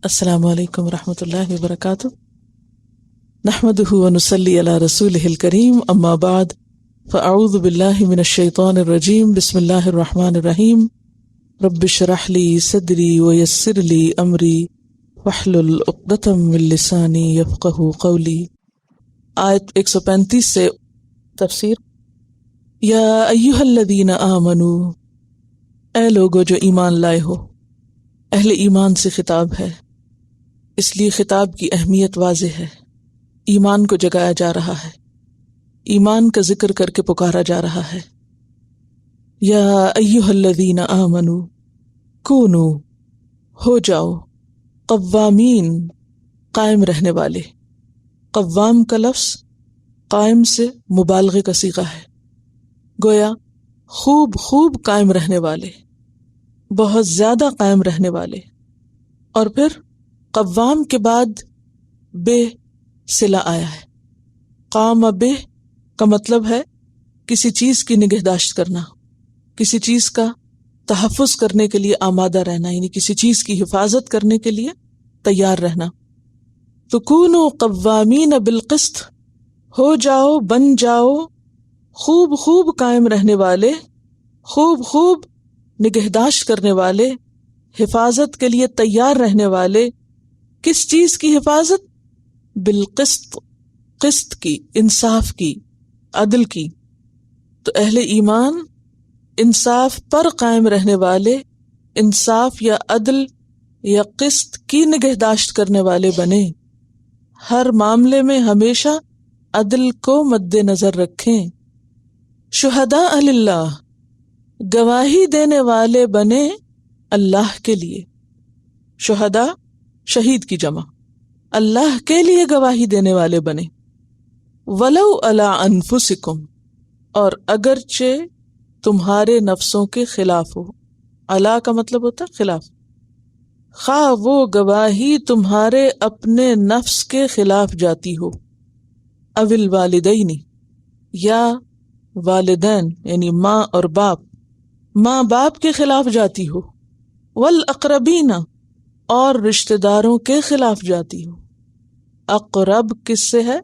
السلام علیکم ورحمۃ اللہ وبرکاتہ، نحمدہ ونصلی علی رسولہ الکریم، اما بعد فاعوذ باللہ من الشیطان الرجیم، بسم اللہ الرحمن الرحیم، رب اشرح لی صدری ویسر لی امری واحلل عقدۃ من لسانی یفقہوا قولی۔ آیت 135 سے تفسیر۔ یا ایھا الذین آمنوا، اے لوگو جو ایمان لائے ہو، اہل ایمان سے خطاب ہے، اس لیے خطاب کی اہمیت واضح ہے۔ ایمان کو جگایا جا رہا ہے، ایمان کا ذکر کر کے پکارا جا رہا ہے۔ یا ایھا الذین آمنوا، کونوا، ہو جاؤ، قوامین، قائم رہنے والے۔ قوام کا لفظ قائم سے مبالغے کا صیغہ ہے، گویا خوب قائم رہنے والے، بہت زیادہ قائم رہنے والے۔ اور پھر قوام کے بعد بے صلہ آیا ہے۔ قام بے کا مطلب ہے کسی چیز کی نگہداشت کرنا، کسی چیز کا تحفظ کرنے کے لیے آمادہ رہنا، یعنی کسی چیز کی حفاظت کرنے کے لیے تیار رہنا۔ تو کونوا قوامین بالقسط، ہو جاؤ، بن جاؤ خوب قائم رہنے والے، خوب نگہداشت کرنے والے، حفاظت کے لیے تیار رہنے والے۔ کس چیز کی حفاظت؟ بالقسط، قسط کی، انصاف کی، عدل کی۔ تو اہل ایمان انصاف پر قائم رہنے والے، انصاف یا عدل یا قسط کی نگہداشت کرنے والے بنے۔ ہر معاملے میں ہمیشہ عدل کو مد نظر رکھیں۔ شہداء للہ، گواہی دینے والے بنے اللہ کے لیے۔ شہداء شہید کی جمع، اللہ کے لیے گواہی دینے والے بنے۔ ولو علی انفسکم، اور اگرچہ تمہارے نفسوں کے خلاف ہو۔ علی کا مطلب ہوتا ہے خلاف، خواہ وہ گواہی تمہارے اپنے نفس کے خلاف جاتی ہو۔ او الوالدین، یا والدین یعنی ماں اور باپ، ماں باپ کے خلاف جاتی ہو۔ والاقربین، اور رشتہ داروں کے خلاف جاتی ہو۔ اقرب کس سے ہے؟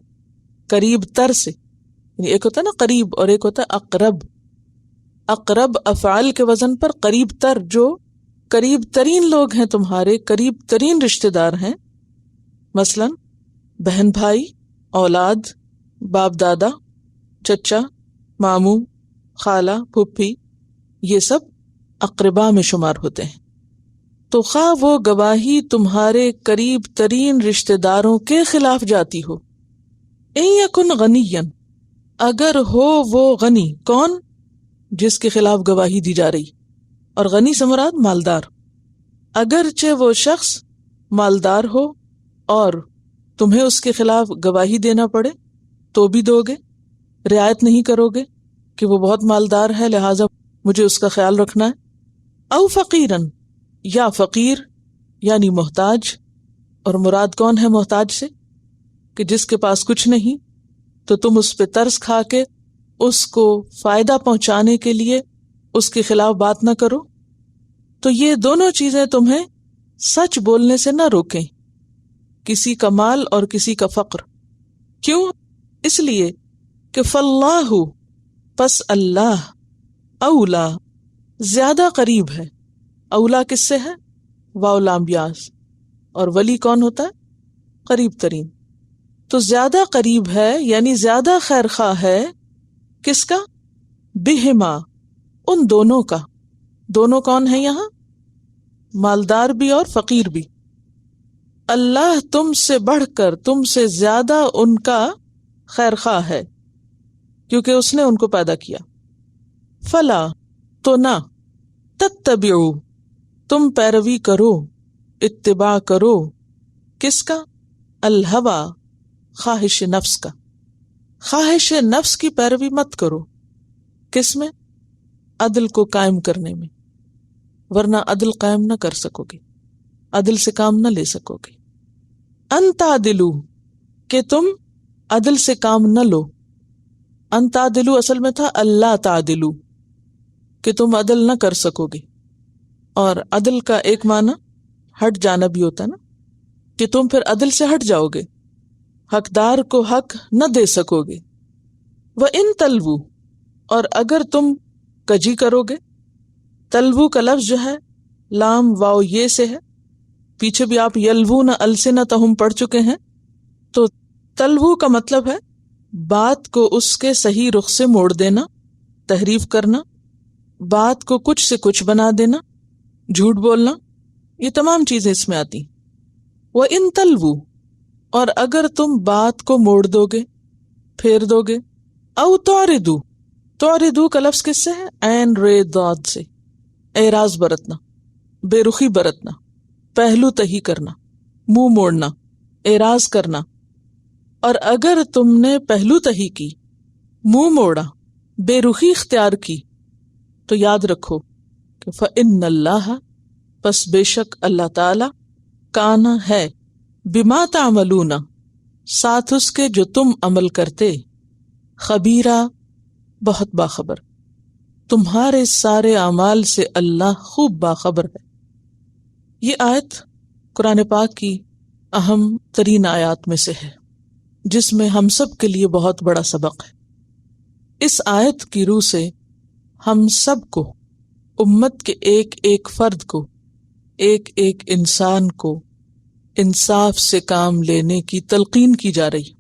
قریب تر سے، یعنی ایک ہوتا ہے نا قریب اور ایک ہوتا ہے اقرب۔ اقرب افعال کے وزن پر قریب تر، جو قریب ترین لوگ ہیں، تمہارے قریب ترین رشتہ دار ہیں، مثلا بہن بھائی، اولاد، باپ دادا، چچا، ماموں، خالہ، پھپھی، یہ سب اقربا میں شمار ہوتے ہیں۔ تو خواہ وہ گواہی تمہارے قریب ترین رشتہ داروں کے خلاف جاتی ہو۔ ان یکن غنیا، اگر ہو وہ غنی، کون؟ جس کے خلاف گواہی دی جا رہی، اور غنی سے مراد مالدار۔ اگرچہ وہ شخص مالدار ہو اور تمہیں اس کے خلاف گواہی دینا پڑے تو بھی دو گے، رعایت نہیں کرو گے کہ وہ بہت مالدار ہے لہٰذا مجھے اس کا خیال رکھنا ہے۔ او فقیرن، یا فقیر یعنی محتاج، اور مراد کون ہے محتاج سے؟ کہ جس کے پاس کچھ نہیں تو تم اس پہ ترس کھا کے اس کو فائدہ پہنچانے کے لیے اس کے خلاف بات نہ کرو۔ تو یہ دونوں چیزیں تمہیں سچ بولنے سے نہ روکیں، کسی کا مال اور کسی کا فقر۔ کیوں؟ اس لیے کہ فاللہ، پس اللہ، اولا، زیادہ قریب ہے۔ اولا کس سے ہے؟ واو لام بیاس، اور ولی کون ہوتا ہے؟ قریب ترین۔ تو زیادہ قریب ہے یعنی زیادہ خیر خواہ ہے، کس کا؟ بہما، ان دونوں کا۔ دونوں کون ہیں یہاں؟ مالدار بھی اور فقیر بھی۔ اللہ تم سے بڑھ کر، تم سے زیادہ ان کا خیر خواہ ہے، کیونکہ اس نے ان کو پیدا کیا۔ فلا، تو نہ، تتبعوا، تم پیروی کرو، اتباع کرو، کس کا؟ الہوا، خواہش نفس کا۔ خواہش نفس کی پیروی مت کرو، کس میں؟ عدل کو قائم کرنے میں، ورنہ عدل قائم نہ کر سکو گے، عدل سے کام نہ لے سکو گے۔ ان تعدلوا، کہ تم عدل سے کام نہ لو۔ ان تعدلوا اصل میں تھا اللہ تعدلوا، کہ تم عدل نہ کر سکو گے۔ اور عدل کا ایک معنی ہٹ جانا بھی ہوتا ہے نا، کہ تم پھر عدل سے ہٹ جاؤ گے، حقدار کو حق نہ دے سکو گے۔ وَإِن تَلْوُوا، اور اگر تم کجی کرو گے، تلوو کا لفظ جو ہے لام واو یہ سے ہے، پیچھے بھی آپ یلوون السنتہم پڑھ چکے ہیں، تو تلوو کا مطلب ہے بات کو اس کے صحیح رخ سے موڑ دینا، تحریف کرنا، بات کو کچھ سے کچھ بنا دینا، جھوٹ بولنا، یہ تمام چیزیں اس میں آتی۔ وَإِن تَلْوُوا، اور اگر تم بات کو موڑ دو گے، پھیر دو گے، او تعرضوا، تعرضوا کا لفظ کس سے ہے؟ عین رے ضاد سے، اعراض برتنا، بے رخی برتنا، پہلو تہی کرنا، منہ موڑنا، اعراض کرنا۔ اور اگر تم نے پہلو تہی کی، منہ موڑا، بے رخی اختیار کی، تو یاد رکھو کہ فَإِنَّ اللَّهَ، پس بے شک اللہ تعالی، کانا ہے، بما تعملون، ساتھ اس کے جو تم عمل کرتے، خبیرہ، بہت باخبر، تمہارے سارے اعمال سے اللہ خوب باخبر ہے۔ یہ آیت قرآن پاک کی اہم ترین آیات میں سے ہے، جس میں ہم سب کے لیے بہت بڑا سبق ہے۔ اس آیت کی روح سے ہم سب کو، امت کے ایک ایک فرد کو، ایک ایک انسان کو انصاف سے کام لینے کی تلقین کی جا رہی،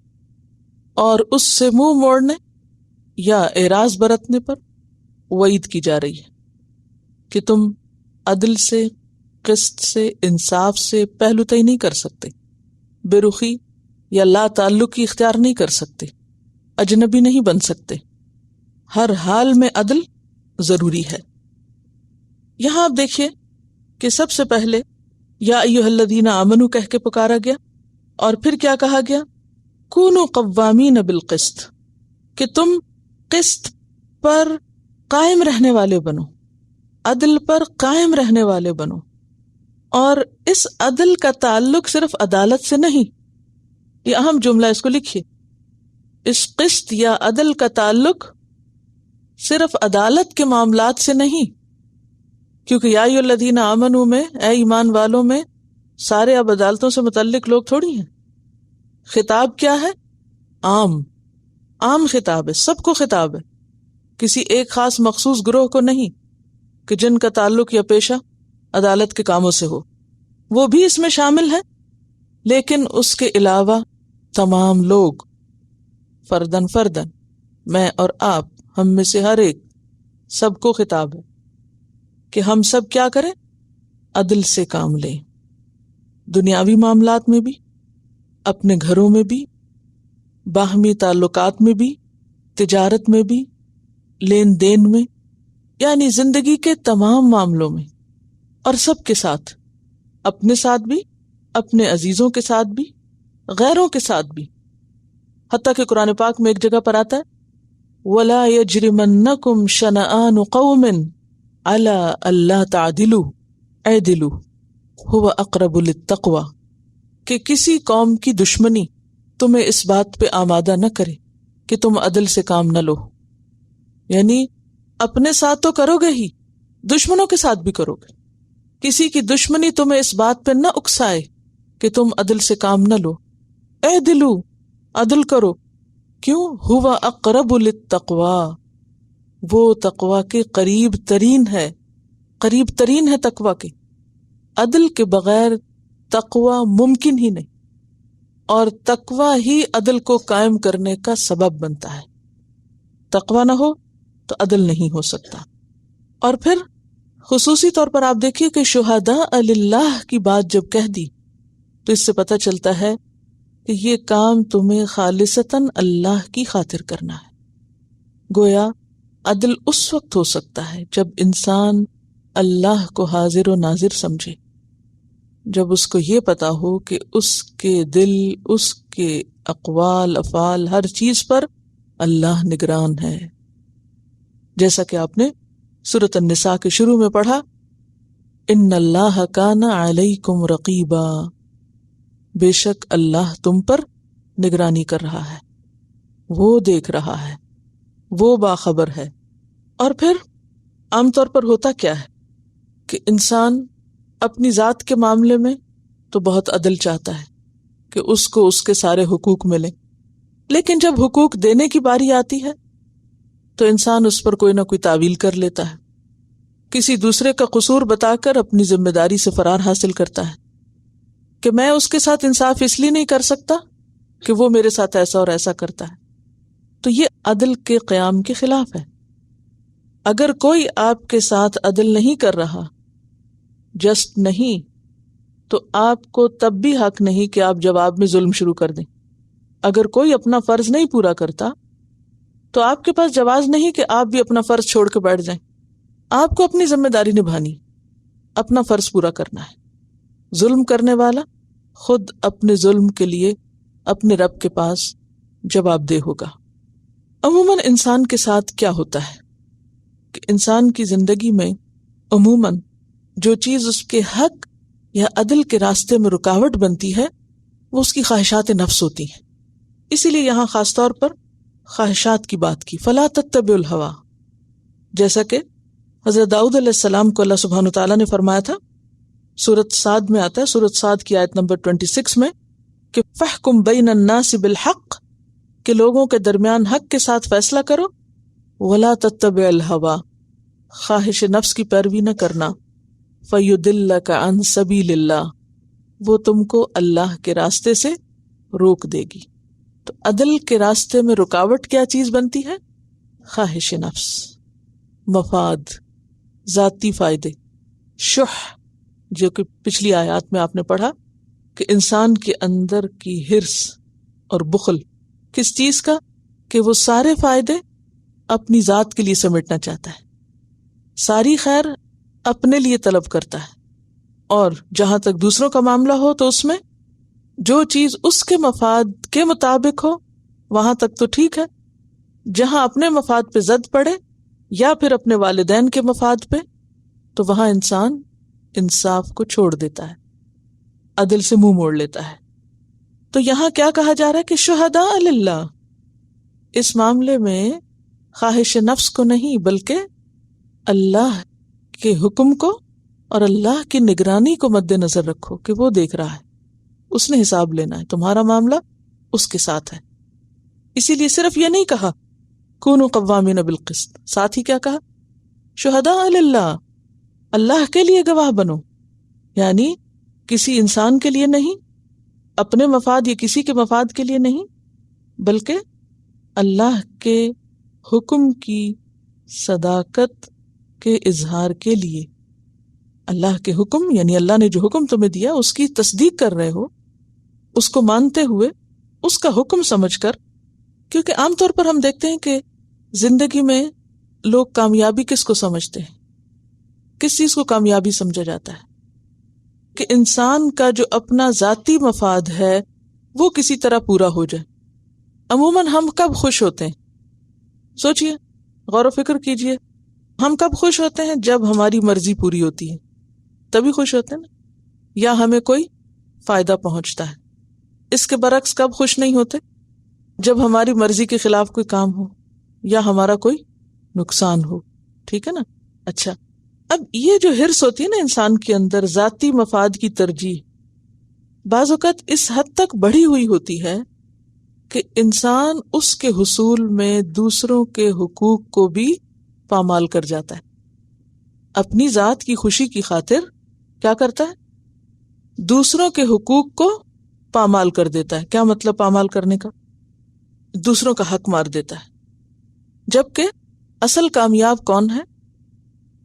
اور اس سے منہ موڑنے یا اعراض برتنے پر وعید کی جا رہی ہے کہ تم عدل سے، قسط سے، انصاف سے پہلو تہی نہیں کر سکتے، بے رخی یا لا تعلقی اختیار نہیں کر سکتے، اجنبی نہیں بن سکتے، ہر حال میں عدل ضروری ہے۔ یہاں آپ دیکھیے کہ سب سے پہلے یا ایھا الذین آمنوا کہہ کے پکارا گیا، اور پھر کیا کہا گیا؟ کونوا قوامین بالقسط، کہ تم قسط پر قائم رہنے والے بنو، عدل پر قائم رہنے والے بنو۔ اور اس عدل کا تعلق صرف عدالت سے نہیں، یہ اہم جملہ، اس کو لکھیے، اس قسط یا عدل کا تعلق صرف عدالت کے معاملات سے نہیں، کیونکہ یا ایھا الذین آمنوا میں، اے ایمان والوں میں، سارے اب عدالتوں سے متعلق لوگ تھوڑی ہیں۔ خطاب کیا ہے؟ عام خطاب ہے، سب کو خطاب ہے، کسی ایک خاص مخصوص گروہ کو نہیں کہ جن کا تعلق یا پیشہ عدالت کے کاموں سے ہو، وہ بھی اس میں شامل ہے، لیکن اس کے علاوہ تمام لوگ، فردن فردن، میں اور آپ، ہم میں سے ہر ایک، سب کو خطاب ہے کہ ہم سب کیا کریں؟ عدل سے کام لیں، دنیاوی معاملات میں بھی، اپنے گھروں میں بھی، باہمی تعلقات میں بھی، تجارت میں بھی، لین دین میں، یعنی زندگی کے تمام معاملوں میں، اور سب کے ساتھ، اپنے ساتھ بھی، اپنے عزیزوں کے ساتھ بھی، غیروں کے ساتھ بھی۔ حتیٰ کہ قرآن پاک میں ایک جگہ پر آتا ہے وَلَا يَجْرِمَنَّكُمْ شَنَآنُ قَوْمٍ عَلَىٰ أَلَّا تَعْدِلُوا اعْدِلُوا هُوَ أَقْرَبُ لِلتَّقْوَىٰ، کہ کسی قوم کی دشمنی تمہیں اس بات پہ آمادہ نہ کرے کہ تم عدل سے کام نہ لو، یعنی اپنے ساتھ تو کرو گے ہی، دشمنوں کے ساتھ بھی کرو گے، کسی کی دشمنی تمہیں اس بات پہ نہ اکسائے کہ تم عدل سے کام نہ لو۔ اعدلوا، عدل کرو، کیوں؟ ہوا اقرب للتقویٰ، وہ تقوی کے قریب ترین ہے، قریب ترین ہے تقوی کے۔ عدل کے بغیر تقوی ممکن ہی نہیں، اور تقوی ہی عدل کو قائم کرنے کا سبب بنتا ہے۔ تقوی نہ ہو تو عدل نہیں ہو سکتا۔ اور پھر خصوصی طور پر آپ دیکھیے کہ شہداء للہ کی بات جب کہہ دی تو اس سے پتہ چلتا ہے کہ یہ کام تمہیں خالصتاً اللہ کی خاطر کرنا ہے۔ گویا عدل اس وقت ہو سکتا ہے جب انسان اللہ کو حاضر و ناظر سمجھے، جب اس کو یہ پتا ہو کہ اس کے دل، اس کے اقوال، افعال، ہر چیز پر اللہ نگران ہے۔ جیسا کہ آپ نے سورۃ النساء کے شروع میں پڑھا، ان اللہ کان علیکم رقیبا، بے شک اللہ تم پر نگرانی کر رہا ہے، وہ دیکھ رہا ہے، وہ باخبر ہے۔ اور پھر عام طور پر ہوتا کیا ہے کہ انسان اپنی ذات کے معاملے میں تو بہت عدل چاہتا ہے کہ اس کو اس کے سارے حقوق ملیں، لیکن جب حقوق دینے کی باری آتی ہے تو انسان اس پر کوئی نہ کوئی تعویل کر لیتا ہے، کسی دوسرے کا قصور بتا کر اپنی ذمہ داری سے فرار حاصل کرتا ہے کہ میں اس کے ساتھ انصاف اس لیے نہیں کر سکتا کہ وہ میرے ساتھ ایسا اور ایسا کرتا ہے. تو یہ عدل کے قیام کے خلاف ہے. اگر کوئی آپ کے ساتھ عدل نہیں کر رہا، جسٹ نہیں، تو آپ کو تب بھی حق نہیں کہ آپ جواب میں ظلم شروع کر دیں. اگر کوئی اپنا فرض نہیں پورا کرتا تو آپ کے پاس جواز نہیں کہ آپ بھی اپنا فرض چھوڑ کے بیٹھ جائیں. آپ کو اپنی ذمہ داری نبھانی، اپنا فرض پورا کرنا ہے. ظلم کرنے والا خود اپنے ظلم کے لیے اپنے رب کے پاس جواب دہ ہوگا. عموماً انسان کے ساتھ کیا ہوتا ہے کہ انسان کی زندگی میں عموماً جو چیز اس کے حق یا عدل کے راستے میں رکاوٹ بنتی ہے وہ اس کی خواہشات نفس ہوتی ہیں. اسی لیے یہاں خاص طور پر خواہشات کی بات کی، فلا تتبعوا الہوی، جیسا کہ حضرت داؤد علیہ السلام کو اللہ سبحانہ وتعالیٰ نے فرمایا تھا. سورۃ صاد میں آتا ہے، سورۃ صاد کی آیت نمبر 26 میں کہ فاحکم بین الناس بالحق، کہ لوگوں کے درمیان حق کے ساتھ فیصلہ کرو، ولا تتبع الہوی، خواہش نفس کی پیروی نہ کرنا، فیضلک عن سبیل اللہ، وہ تم کو اللہ کے راستے سے روک دے گی. تو عدل کے راستے میں رکاوٹ کیا چیز بنتی ہے؟ خواہش نفس، مفاد، ذاتی فائدے، شح، جو کہ پچھلی آیات میں آپ نے پڑھا کہ انسان کے اندر کی حرص اور بخل کس چیز کا، کہ وہ سارے فائدے اپنی ذات کے لیے سمیٹنا چاہتا ہے، ساری خیر اپنے لیے طلب کرتا ہے، اور جہاں تک دوسروں کا معاملہ ہو تو اس میں جو چیز اس کے مفاد کے مطابق ہو وہاں تک تو ٹھیک ہے، جہاں اپنے مفاد پہ زد پڑے یا پھر اپنے والدین کے مفاد پہ تو وہاں انسان انصاف کو چھوڑ دیتا ہے، عدل سے منہ موڑ لیتا ہے. تو یہاں کیا کہا جا رہا ہے کہ شہداء للہ، اس معاملے میں خواہش نفس کو نہیں بلکہ اللہ کے حکم کو اور اللہ کی نگرانی کو مد نظر رکھو کہ وہ دیکھ رہا ہے، اس نے حساب لینا ہے، تمہارا معاملہ اس کے ساتھ ہے. اسی لیے صرف یہ نہیں کہا کونوا قوامین بالقسط، ساتھ ہی کیا کہا؟ شہداء للہ، اللہ کے لیے گواہ بنو، یعنی کسی انسان کے لیے نہیں، اپنے مفاد یا کسی کے مفاد کے لیے نہیں، بلکہ اللہ کے حکم کی صداقت کے اظہار کے لیے. اللہ کے حکم یعنی اللہ نے جو حکم تمہیں دیا اس کی تصدیق کر رہے ہو، اس کو مانتے ہوئے، اس کا حکم سمجھ کر. کیونکہ عام طور پر ہم دیکھتے ہیں کہ زندگی میں لوگ کامیابی کس کو سمجھتے ہیں، کس چیز کو کامیابی سمجھا جاتا ہے؟ کہ انسان کا جو اپنا ذاتی مفاد ہے وہ کسی طرح پورا ہو جائے. عموماً ہم کب خوش ہوتے ہیں؟ سوچئے، غور و فکر کیجئے، ہم کب خوش ہوتے ہیں؟ جب ہماری مرضی پوری ہوتی ہے تبھی خوش ہوتے ہیں نا، یا ہمیں کوئی فائدہ پہنچتا ہے. اس کے برعکس کب خوش نہیں ہوتے؟ جب ہماری مرضی کے خلاف کوئی کام ہو یا ہمارا کوئی نقصان ہو. ٹھیک ہے نا؟ اچھا، اب یہ جو حرص ہوتی ہے نا انسان کے اندر، ذاتی مفاد کی ترجیح، بعض اوقات اس حد تک بڑھی ہوئی ہوتی ہے کہ انسان اس کے حصول میں دوسروں کے حقوق کو بھی پامال کر جاتا ہے. اپنی ذات کی خوشی کی خاطر کیا کرتا ہے؟ دوسروں کے حقوق کو پامال کر دیتا ہے. کیا مطلب پامال کرنے کا؟ دوسروں کا حق مار دیتا ہے. جبکہ اصل کامیاب کون ہے؟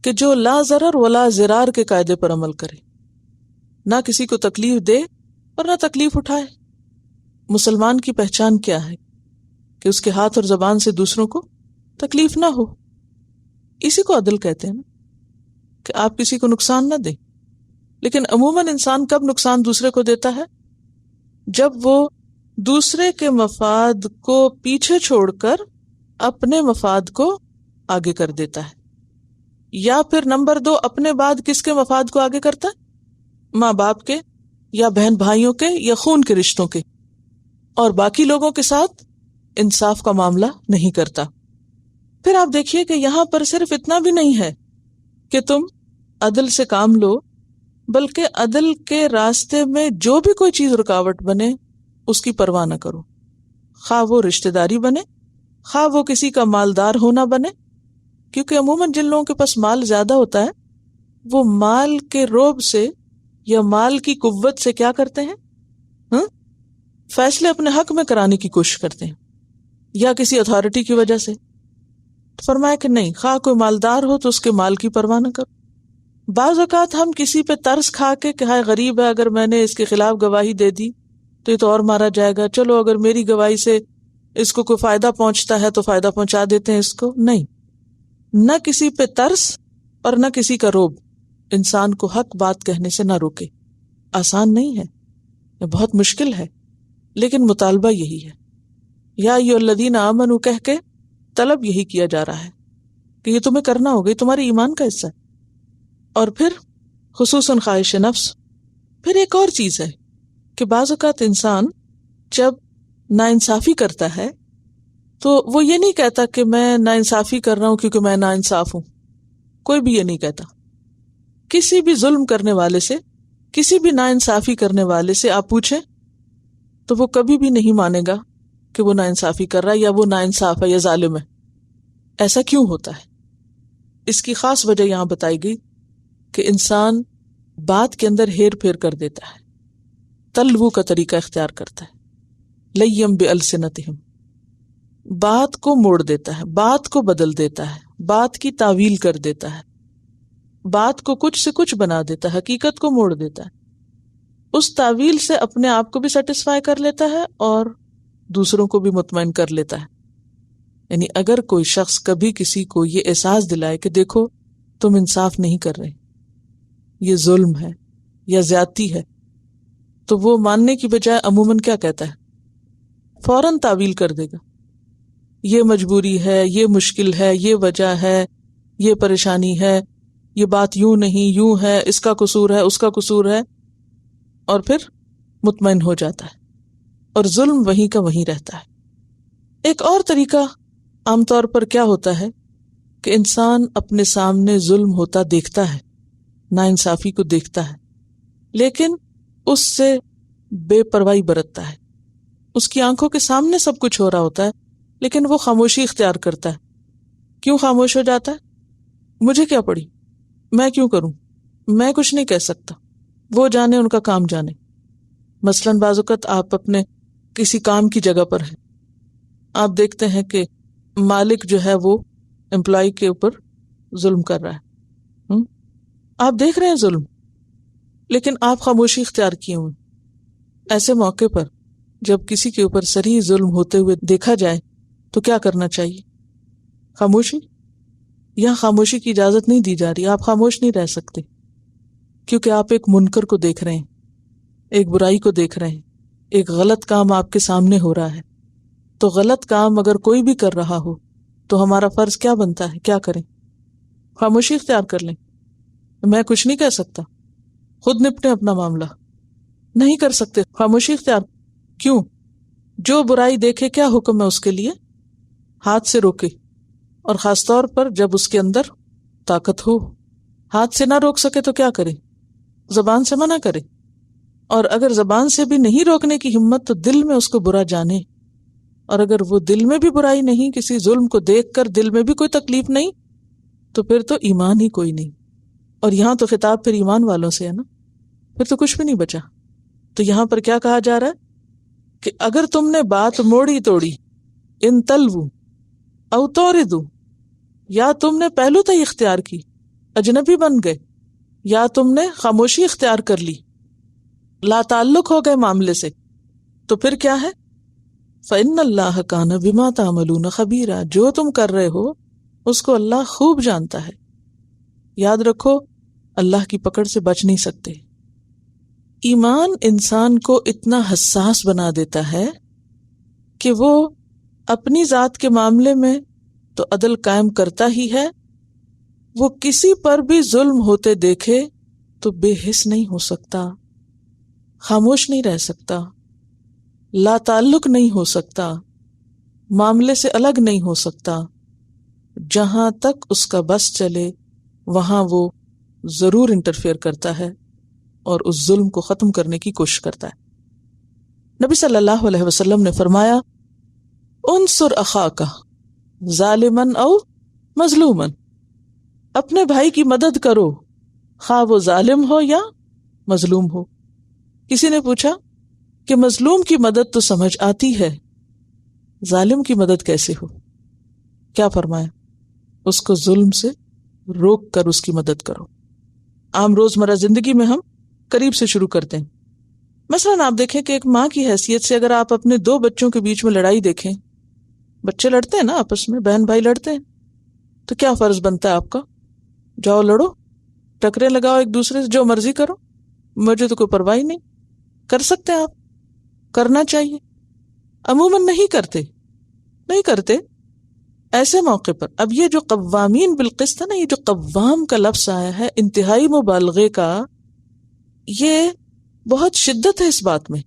کہ جو لا ضرر ولا ضرار کے قاعدے پر عمل کرے، نہ کسی کو تکلیف دے اور نہ تکلیف اٹھائے. مسلمان کی پہچان کیا ہے؟ کہ اس کے ہاتھ اور زبان سے دوسروں کو تکلیف نہ ہو. اسی کو عدل کہتے ہیں نا، کہ آپ کسی کو نقصان نہ دیں. لیکن عموماً انسان کب نقصان دوسرے کو دیتا ہے؟ جب وہ دوسرے کے مفاد کو پیچھے چھوڑ کر اپنے مفاد کو آگے کر دیتا ہے. یا پھر نمبر 2، اپنے بعد کس کے مفاد کو آگے کرتا ہے؟ ماں باپ کے یا بہن بھائیوں کے یا خون کے رشتوں کے، اور باقی لوگوں کے ساتھ انصاف کا معاملہ نہیں کرتا. پھر آپ دیکھیے کہ یہاں پر صرف اتنا بھی نہیں ہے کہ تم عدل سے کام لو، بلکہ عدل کے راستے میں جو بھی کوئی چیز رکاوٹ بنے اس کی پرواہ نہ کرو، خواہ وہ رشتہ داری بنے، خواہ وہ کسی کا مالدار ہونا بنے، کیونکہ عموماً جن لوگوں کے پاس مال زیادہ ہوتا ہے وہ مال کے رعب سے یا مال کی قوت سے کیا کرتے ہیں؟ فیصلے اپنے حق میں کرانے کی کوشش کرتے ہیں، یا کسی اتھارٹی کی وجہ سے۔ فرمایا کہ نہیں، خواہ کوئی مالدار ہو تو اس کے مال کی پرواہ نہ کرو۔ بعض اوقات ہم کسی پہ ترس کھا کے کہ ہائے غریب ہے، اگر میں نے اس کے خلاف گواہی دے دی تو یہ تو اور مارا جائے گا، چلو اگر میری گواہی سے اس کو کوئی فائدہ پہنچتا ہے تو فائدہ پہنچا دیتے ہیں اس کو۔ نہیں، نہ کسی پہ ترس اور نہ کسی کا روب انسان کو حق بات کہنے سے نہ روکے۔ آسان نہیں ہے، یہ بہت مشکل ہے، لیکن مطالبہ یہی ہے۔ یا ایھا الذین آمنوا کہہ کے طلب یہی کیا جا رہا ہے کہ یہ تمہیں کرنا ہوگا، یہ تمہارے ایمان کا حصہ ہے۔ اور پھر خصوصاً خواہش نفس۔ پھر ایک اور چیز ہے کہ بعض اوقات انسان جب ناانصافی کرتا ہے تو وہ یہ نہیں کہتا کہ میں ناانصافی کر رہا ہوں کیونکہ میں ناانصاف ہوں، کوئی بھی یہ نہیں کہتا۔ کسی بھی ظلم کرنے والے سے، کسی بھی ناانصافی کرنے والے سے آپ پوچھیں تو وہ کبھی بھی نہیں مانے گا کہ وہ ناانصافی کر رہا ہے یا وہ ناانصاف ہے یا ظالم ہے۔ ایسا کیوں ہوتا ہے؟ اس کی خاص وجہ یہاں بتائی گئی کہ انسان بات کے اندر ہیر پھیر کر دیتا ہے، تلوو کا طریقہ اختیار کرتا ہے، لیم بِأَلْسِنَتِهِمْ، بات کو موڑ دیتا ہے، بات کو بدل دیتا ہے، بات کی تعویل کر دیتا ہے، بات کو کچھ سے کچھ بنا دیتا ہے، حقیقت کو موڑ دیتا ہے۔ اس تعویل سے اپنے آپ کو بھی سیٹسفائی کر لیتا ہے اور دوسروں کو بھی مطمئن کر لیتا ہے۔ یعنی اگر کوئی شخص کبھی کسی کو یہ احساس دلائے کہ دیکھو تم انصاف نہیں کر رہے، یہ ظلم ہے یا زیادتی ہے، تو وہ ماننے کی بجائے عموماً کیا کہتا ہے؟ فوراً تعویل کر دے گا، یہ مجبوری ہے، یہ مشکل ہے، یہ وجہ ہے، یہ پریشانی ہے، یہ بات یوں نہیں یوں ہے، اس کا قصور ہے، اس کا قصور ہے، اور پھر مطمئن ہو جاتا ہے اور ظلم وہیں کا وہیں رہتا ہے۔ ایک اور طریقہ عام طور پر کیا ہوتا ہے کہ انسان اپنے سامنے ظلم ہوتا دیکھتا ہے، ناانصافی کو دیکھتا ہے، لیکن اس سے بے پرواہی برتتا ہے۔ اس کی آنکھوں کے سامنے سب کچھ ہو رہا ہوتا ہے لیکن وہ خاموشی اختیار کرتا ہے۔ کیوں خاموش ہو جاتا ہے؟ مجھے کیا پڑی، میں کیوں کروں، میں کچھ نہیں کہہ سکتا، وہ جانے، ان کا کام جانے۔ مثلاً بعض اوقات آپ اپنے کسی کام کی جگہ پر ہیں، آپ دیکھتے ہیں کہ مالک جو ہے وہ امپلائی کے اوپر ظلم کر رہا ہے، آپ دیکھ رہے ہیں ظلم، لیکن آپ خاموشی اختیار کیے ہوئے۔ ایسے موقع پر جب کسی کے اوپر صریح ظلم ہوتے ہوئے دیکھا جائے تو کیا کرنا چاہیے؟ خاموشی؟ یہاں خاموشی کی اجازت نہیں دی جا رہی، آپ خاموش نہیں رہ سکتے، کیونکہ آپ ایک منکر کو دیکھ رہے ہیں، ایک برائی کو دیکھ رہے ہیں، ایک غلط کام آپ کے سامنے ہو رہا ہے۔ تو غلط کام اگر کوئی بھی کر رہا ہو تو ہمارا فرض کیا بنتا ہے؟ کیا کریں؟ خاموشی اختیار کر لیں؟ میں کچھ نہیں کہہ سکتا، خود نپٹیں اپنا معاملہ، نہیں کر سکتے، خاموشی اختیار۔ کیوں؟ جو برائی دیکھے کیا حکم ہے اس کے لیے؟ ہاتھ سے روکے، اور خاص طور پر جب اس کے اندر طاقت ہو۔ ہاتھ سے نہ روک سکے تو کیا کرے؟ زبان سے منع کرے، اور اگر زبان سے بھی نہیں روکنے کی ہمت تو دل میں اس کو برا جانے، اور اگر وہ دل میں بھی برائی نہیں، کسی ظلم کو دیکھ کر دل میں بھی کوئی تکلیف نہیں، تو پھر تو ایمان ہی کوئی نہیں۔ اور یہاں تو خطاب پھر ایمان والوں سے ہے نا، پھر تو کچھ بھی نہیں بچا۔ تو یہاں پر کیا کہا جا رہا ہے کہ اگر تم نے بات موڑی توڑی، ان تلوو او توردو، یا تم نے پہلو تہی اختیار کی، اجنبی بن گئے، یا تم نے خاموشی اختیار کر لی، لا تعلق ہو گئے معاملے سے، تو پھر کیا ہے؟ فَإِنَّ اللَّهَ كَانَ بِمَا تَعْمَلُونَ خَبِيرًا، جو تم کر رہے ہو اس کو اللہ خوب جانتا ہے۔ یاد رکھو، اللہ کی پکڑ سے بچ نہیں سکتے۔ ایمان انسان کو اتنا حساس بنا دیتا ہے کہ وہ اپنی ذات کے معاملے میں تو عدل قائم کرتا ہی ہے، وہ کسی پر بھی ظلم ہوتے دیکھے تو بے حس نہیں ہو سکتا، خاموش نہیں رہ سکتا، لا تعلق نہیں ہو سکتا، معاملے سے الگ نہیں ہو سکتا۔ جہاں تک اس کا بس چلے وہاں وہ ضرور انٹرفیئر کرتا ہے اور اس ظلم کو ختم کرنے کی کوشش کرتا ہے۔ نبی صلی اللہ علیہ وسلم نے فرمایا انصر اخاک ظالما او مظلوما، اپنے بھائی کی مدد کرو خواہ وہ ظالم ہو یا مظلوم ہو۔ کسی نے پوچھا کہ مظلوم کی مدد تو سمجھ آتی ہے، ظالم کی مدد کیسے ہو؟ کیا فرمایا؟ اس کو ظلم سے روک کر اس کی مدد کرو۔ عام روزمرہ زندگی میں ہم قریب سے شروع کرتے ہیں۔ مثلاً آپ دیکھیں کہ ایک ماں کی حیثیت سے اگر آپ اپنے دو بچوں کے بیچ میں لڑائی دیکھیں، بچے لڑتے ہیں نا آپس میں، بہن بھائی لڑتے ہیں، تو کیا فرض بنتا ہے آپ کا؟ جاؤ لڑو، ٹکرے لگاؤ ایک دوسرے سے، جو مرضی کرو، مجھے تو کوئی پرواہ نہیں۔ کر سکتے ہیں آپ، کرنا چاہیے، عموماً نہیں کرتے ایسے موقع پر۔ اب یہ جو قوامین بالقسط ہے نا، یہ جو قوام کا لفظ آیا ہے انتہائی مبالغے کا، یہ بہت شدت ہے اس بات میں،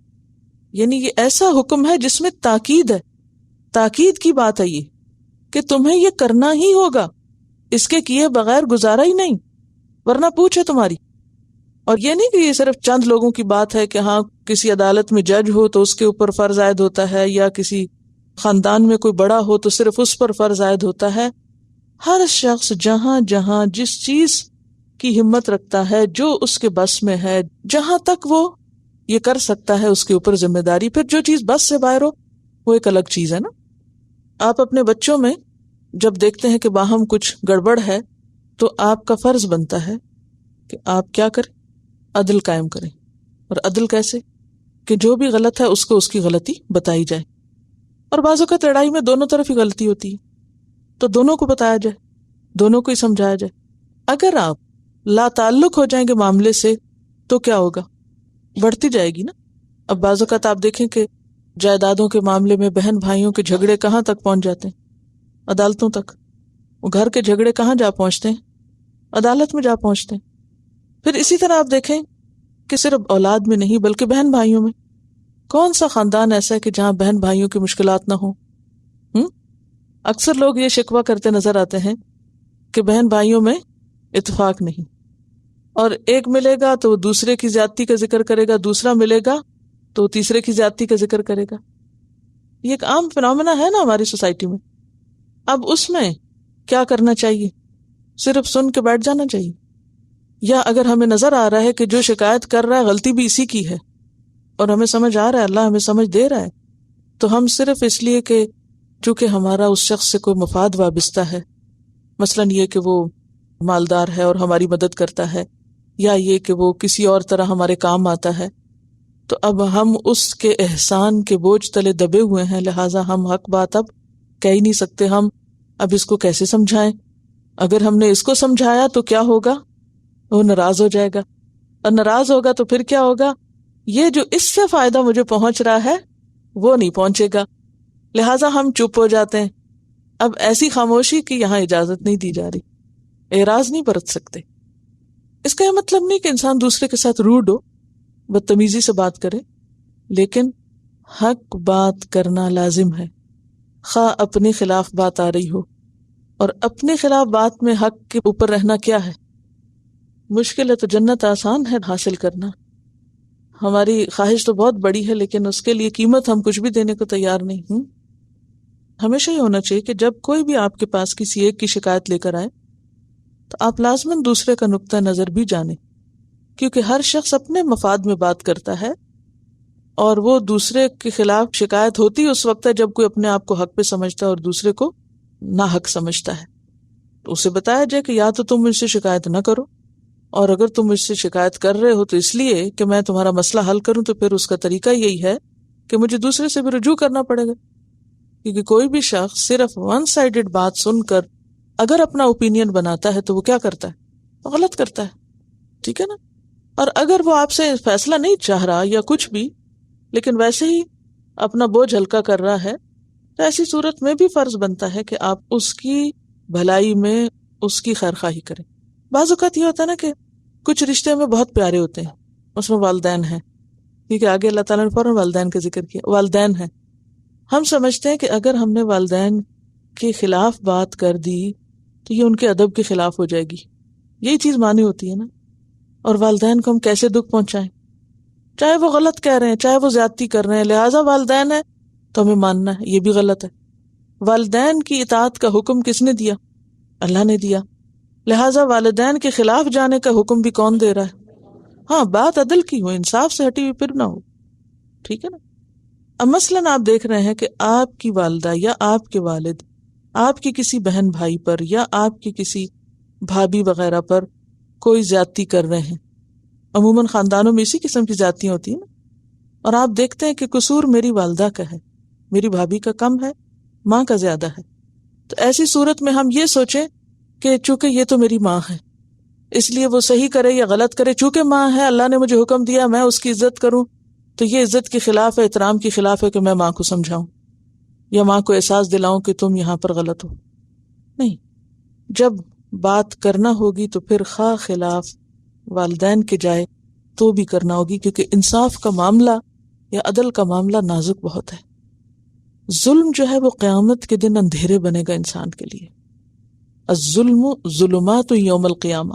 یعنی یہ ایسا حکم ہے جس میں تاکید ہے، تاکید کی بات ہے یہ کہ تمہیں یہ کرنا ہی ہوگا، اس کے کیے بغیر گزارا ہی نہیں، ورنہ پوچھ ہے تمہاری۔ اور یہ نہیں کہ یہ صرف چند لوگوں کی بات ہے کہ ہاں کسی عدالت میں جج ہو تو اس کے اوپر فرض عائد ہوتا ہے، یا کسی خاندان میں کوئی بڑا ہو تو صرف اس پر فرض عائد ہوتا ہے۔ ہر شخص جہاں جہاں جس چیز کی ہمت رکھتا ہے، جو اس کے بس میں ہے، جہاں تک وہ یہ کر سکتا ہے، اس کے اوپر ذمہ داری۔ پھر جو چیز بس سے باہر ہو وہ ایک الگ چیز ہے نا۔ آپ اپنے بچوں میں جب دیکھتے ہیں کہ باہم کچھ گڑبڑ ہے تو آپ کا فرض بنتا ہے کہ آپ کیا کریں؟ عدل قائم کریں۔ اور عدل کیسے؟ کہ جو بھی غلط ہے اس کو اس کی غلطی بتائی جائے۔ اور بعض اوقات لڑائی میں دونوں طرف ہی غلطی ہوتی ہے تو دونوں کو بتایا جائے، دونوں کو ہی سمجھایا جائے۔ اگر آپ لا تعلق ہو جائیں گے معاملے سے تو کیا ہوگا؟ بڑھتی جائے گی نا۔ اب بعض اوقات آپ دیکھیں کہ جائیدادوں کے معاملے میں بہن بھائیوں کے جھگڑے کہاں تک پہنچ جاتے ہیں؟ عدالتوں تک۔ گھر کے جھگڑے کہاں جا پہنچتے ہیں؟ عدالت میں جا پہنچتے ہیں۔ پھر اسی طرح آپ دیکھیں کہ صرف اولاد میں نہیں بلکہ بہن بھائیوں میں، کون سا خاندان ایسا ہے کہ جہاں بہن بھائیوں کی مشکلات نہ ہوں؟ اکثر لوگ یہ شکوہ کرتے نظر آتے ہیں کہ بہن بھائیوں میں اتفاق نہیں، اور ایک ملے گا تو وہ دوسرے کی زیادتی کا ذکر کرے گا، دوسرا ملے گا تو وہ تیسرے کی زیادتی کا ذکر کرے گا۔ یہ ایک عام فنامنا ہے نا ہماری سوسائٹی میں۔ اب اس میں کیا کرنا چاہیے؟ صرف سن کے بیٹھ جانا چاہیے؟ یا اگر ہمیں نظر آ رہا ہے کہ جو شکایت کر رہا ہے غلطی بھی اسی کی ہے، اور ہمیں سمجھ آ رہا ہے، اللہ ہمیں سمجھ دے رہا ہے، تو ہم صرف اس لیے کہ چونکہ ہمارا اس شخص سے کوئی مفاد وابستہ ہے، مثلاً یہ کہ وہ مالدار ہے اور ہماری مدد کرتا ہے، یا یہ کہ وہ کسی اور طرح ہمارے کام آتا ہے، تو اب ہم اس کے احسان کے بوجھ تلے دبے ہوئے ہیں، لہٰذا ہم حق بات اب کہہ ہی نہیں سکتے۔ ہم اب اس کو کیسے سمجھائیں؟ اگر ہم نے اس کو سمجھایا تو کیا ہوگا؟ وہ ناراض ہو جائے گا، اور ناراض ہوگا تو پھر کیا ہوگا؟ یہ جو اس سے فائدہ مجھے پہنچ رہا ہے وہ نہیں پہنچے گا، لہٰذا ہم چپ ہو جاتے ہیں۔ اب ایسی خاموشی کی یہاں اجازت نہیں دی جا رہی، اعراض نہیں برت سکتے۔ اس کا یہ مطلب نہیں کہ انسان دوسرے کے ساتھ روڈ ہو، بدتمیزی سے بات کرے، لیکن حق بات کرنا لازم ہے، خواہ اپنے خلاف بات آ رہی ہو۔ اور اپنے خلاف بات میں حق کے اوپر رہنا کیا ہے؟ مشکل ہے تو جنت آسان ہے حاصل کرنا۔ ہماری خواہش تو بہت بڑی ہے، لیکن اس کے لیے قیمت ہم کچھ بھی دینے کو تیار نہیں۔ ہمیشہ یہ ہونا چاہیے کہ جب کوئی بھی آپ کے پاس کسی ایک کی شکایت لے کر آئے تو آپ لازماً دوسرے کا نقطہ نظر بھی جانیں، کیونکہ ہر شخص اپنے مفاد میں بات کرتا ہے، اور وہ دوسرے کے خلاف شکایت ہوتی اس وقت ہے جب کوئی اپنے آپ کو حق پہ سمجھتا ہے اور دوسرے کو ناحق سمجھتا ہے۔ تو اسے بتایا جائے کہ یا تو تم مجھ سے شکایت نہ کرو، اور اگر تم مجھ سے شکایت کر رہے ہو تو اس لیے کہ میں تمہارا مسئلہ حل کروں، تو پھر اس کا طریقہ یہی ہے کہ مجھے دوسرے سے بھی رجوع کرنا پڑے گا، کیونکہ کوئی بھی شخص صرف ون سائیڈڈ بات سن کر اگر اپنا اوپینین بناتا ہے تو وہ کیا کرتا ہے؟ غلط کرتا ہے، ٹھیک ہے نا؟ اور اگر وہ آپ سے فیصلہ نہیں چاہ رہا یا کچھ بھی، لیکن ویسے ہی اپنا بوجھ ہلکا کر رہا ہے، تو ایسی صورت میں بھی فرض بنتا ہے کہ آپ اس کی بھلائی میں اس کی خیرخواہی کریں۔ بعض اوقات یہ ہوتا ہے نا کہ کچھ رشتے میں بہت پیارے ہوتے ہیں، اس میں والدین ہیں، کیونکہ آگے اللہ تعالیٰ نے فوراً والدین کا ذکر کیا، والدین ہیں۔ ہم سمجھتے ہیں کہ اگر ہم نے والدین کے خلاف بات کر دی تو یہ ان کے ادب کے خلاف ہو جائے گی، یہی چیز مانی ہوتی ہے نا۔ اور والدین کو ہم کیسے دکھ پہنچائیں، چاہے وہ غلط کہہ رہے ہیں، چاہے وہ زیادتی کر رہے ہیں، لہٰذا والدین ہے تو ہمیں ماننا ہے، یہ بھی غلط ہے۔ والدین کی اطاعت کا حکم کس نے دیا؟ اللہ نے دیا، لہٰذا والدین کے خلاف جانے کا حکم بھی کون دے رہا ہے؟ ہاں، بات عدل کی ہو، انصاف سے ہٹی ہوئی پھر نہ ہو، ٹھیک ہے نا۔ اب مثلاً آپ دیکھ رہے ہیں کہ آپ کی والدہ یا آپ کے والد آپ کی کسی بہن بھائی پر یا آپ کی کسی بھابھی وغیرہ پر کوئی زیادتی کر رہے ہیں، عموماً خاندانوں میں اسی قسم کی زیادتیاں ہوتی ہیں نا، اور آپ دیکھتے ہیں کہ قصور میری والدہ کا ہے، میری بھابھی کا کم ہے، ماں کا زیادہ ہے، تو ایسی صورت میں ہم یہ سوچیں کہ چونکہ یہ تو میری ماں ہے اس لیے وہ صحیح کرے یا غلط کرے، چونکہ ماں ہے اللہ نے مجھے حکم دیا میں اس کی عزت کروں، تو یہ عزت کے خلاف ہے، احترام کے خلاف ہے کہ میں ماں کو سمجھاؤں یا ماں کو احساس دلاؤں کہ تم یہاں پر غلط ہو۔ نہیں، جب بات کرنا ہوگی تو پھر خواہ خلاف والدین کے جائے تو بھی کرنا ہوگی، کیونکہ انصاف کا معاملہ یا عدل کا معاملہ نازک بہت ہے۔ ظلم جو ہے وہ قیامت کے دن اندھیرے بنے گا انسان کے لیے، الظلم ظلمات یوم القیامہ،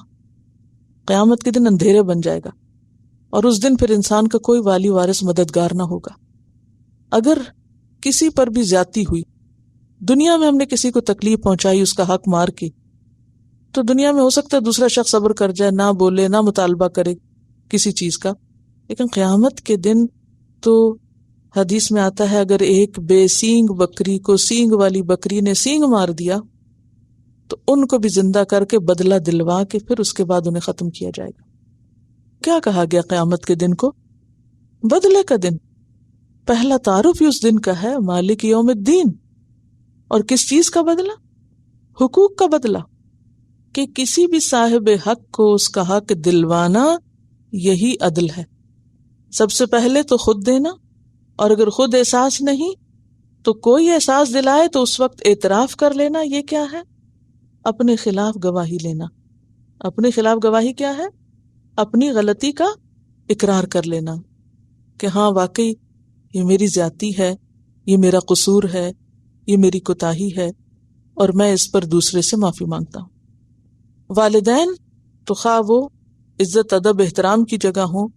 قیامت کے دن اندھیرے بن جائے گا، اور اس دن پھر انسان کا کوئی والی وارث مددگار نہ ہوگا۔ اگر کسی پر بھی زیادتی ہوئی، دنیا میں ہم نے کسی کو تکلیف پہنچائی اس کا حق مار کے، تو دنیا میں ہو سکتا ہے دوسرا شخص صبر کر جائے، نہ بولے، نہ مطالبہ کرے کسی چیز کا، لیکن قیامت کے دن تو حدیث میں آتا ہے اگر ایک بے سینگ بکری کو سینگ والی بکری نے سینگ مار دیا تو ان کو بھی زندہ کر کے بدلہ دلوا کے پھر اس کے بعد انہیں ختم کیا جائے گا۔ کیا کہا گیا قیامت کے دن کو؟ بدلے کا دن۔ پہلا تعارف ہی اس دن کا ہے، مالک یوم الدین۔ اور کس چیز کا بدلہ؟ حقوق کا بدلہ، کہ کسی بھی صاحب حق کو اس کا حق دلوانا، یہی عدل ہے۔ سب سے پہلے تو خود دینا، اور اگر خود احساس نہیں تو کوئی احساس دلائے تو اس وقت اعتراف کر لینا۔ یہ کیا ہے؟ اپنے خلاف گواہی لینا۔ اپنے خلاف گواہی کیا ہے؟ اپنی غلطی کا اقرار کر لینا کہ ہاں واقعی یہ میری زیادتی ہے، یہ میرا قصور ہے، یہ میری کوتاہی ہے، اور میں اس پر دوسرے سے معافی مانگتا ہوں۔ والدین تو خواہ وہ عزت ادب احترام کی جگہ ہوں،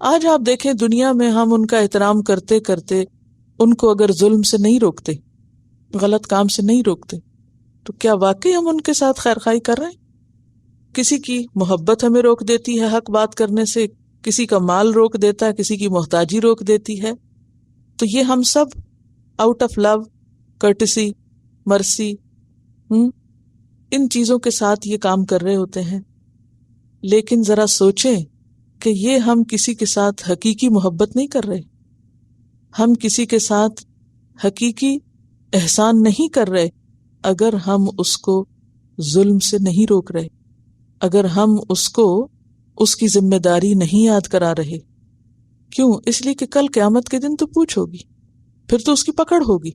آج آپ دیکھیں دنیا میں ہم ان کا احترام کرتے کرتے ان کو اگر ظلم سے نہیں روکتے، غلط کام سے نہیں روکتے، تو کیا واقعی ہم ان کے ساتھ خیرخواہی کر رہے ہیں؟ کسی کی محبت ہمیں روک دیتی ہے حق بات کرنے سے، کسی کا مال روک دیتا ہے، کسی کی محتاجی روک دیتی ہے، تو یہ ہم sub out of love, courtesy, مرسی، ان چیزوں کے ساتھ یہ کام کر رہے ہوتے ہیں۔ لیکن ذرا سوچیں کہ یہ ہم کسی کے ساتھ حقیقی محبت نہیں کر رہے، ہم کسی کے ساتھ حقیقی احسان نہیں کر رہے اگر ہم اس کو ظلم سے نہیں روک رہے، اگر ہم اس کو اس کی ذمہ داری نہیں یاد کرا رہے۔ کیوں؟ اس لیے کہ کل قیامت کے دن تو پوچھ ہوگی، پھر تو اس کی پکڑ ہوگی۔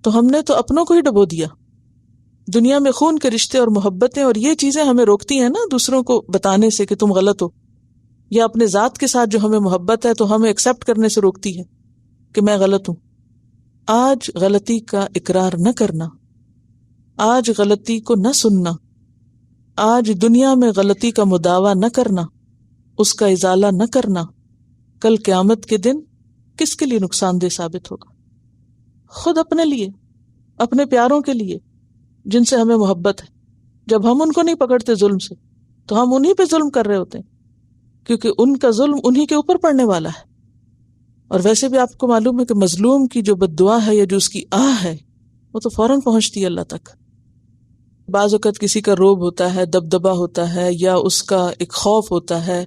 تو ہم نے تو اپنوں کو ہی ڈبو دیا۔ دنیا میں خون کے رشتے اور محبتیں اور یہ چیزیں ہمیں روکتی ہیں نا دوسروں کو بتانے سے کہ تم غلط ہو، یا اپنے ذات کے ساتھ جو ہمیں محبت ہے تو ہمیں ایکسپٹ کرنے سے روکتی ہے کہ میں غلط ہوں۔ آج غلطی کا اقرار نہ کرنا، آج غلطی کو نہ سننا، آج دنیا میں غلطی کا مداوع نہ کرنا، اس کا ازالہ نہ کرنا، کل قیامت کے دن کس کے لیے نقصان دہ ثابت ہوگا؟ خود اپنے لیے، اپنے پیاروں کے لیے جن سے ہمیں محبت ہے۔ جب ہم ان کو نہیں پکڑتے ظلم سے تو ہم انہی پہ ظلم کر رہے ہوتے ہیں، کیونکہ ان کا ظلم انہی کے اوپر پڑنے والا ہے۔ اور ویسے بھی آپ کو معلوم ہے کہ مظلوم کی جو بد دعا ہے یا جو اس کی آہ ہے وہ تو فوراً پہنچتی ہے اللہ تک۔ بعض اوقات کسی کا روب ہوتا ہے، دبدبا ہوتا ہے، یا اس کا ایک خوف ہوتا ہے،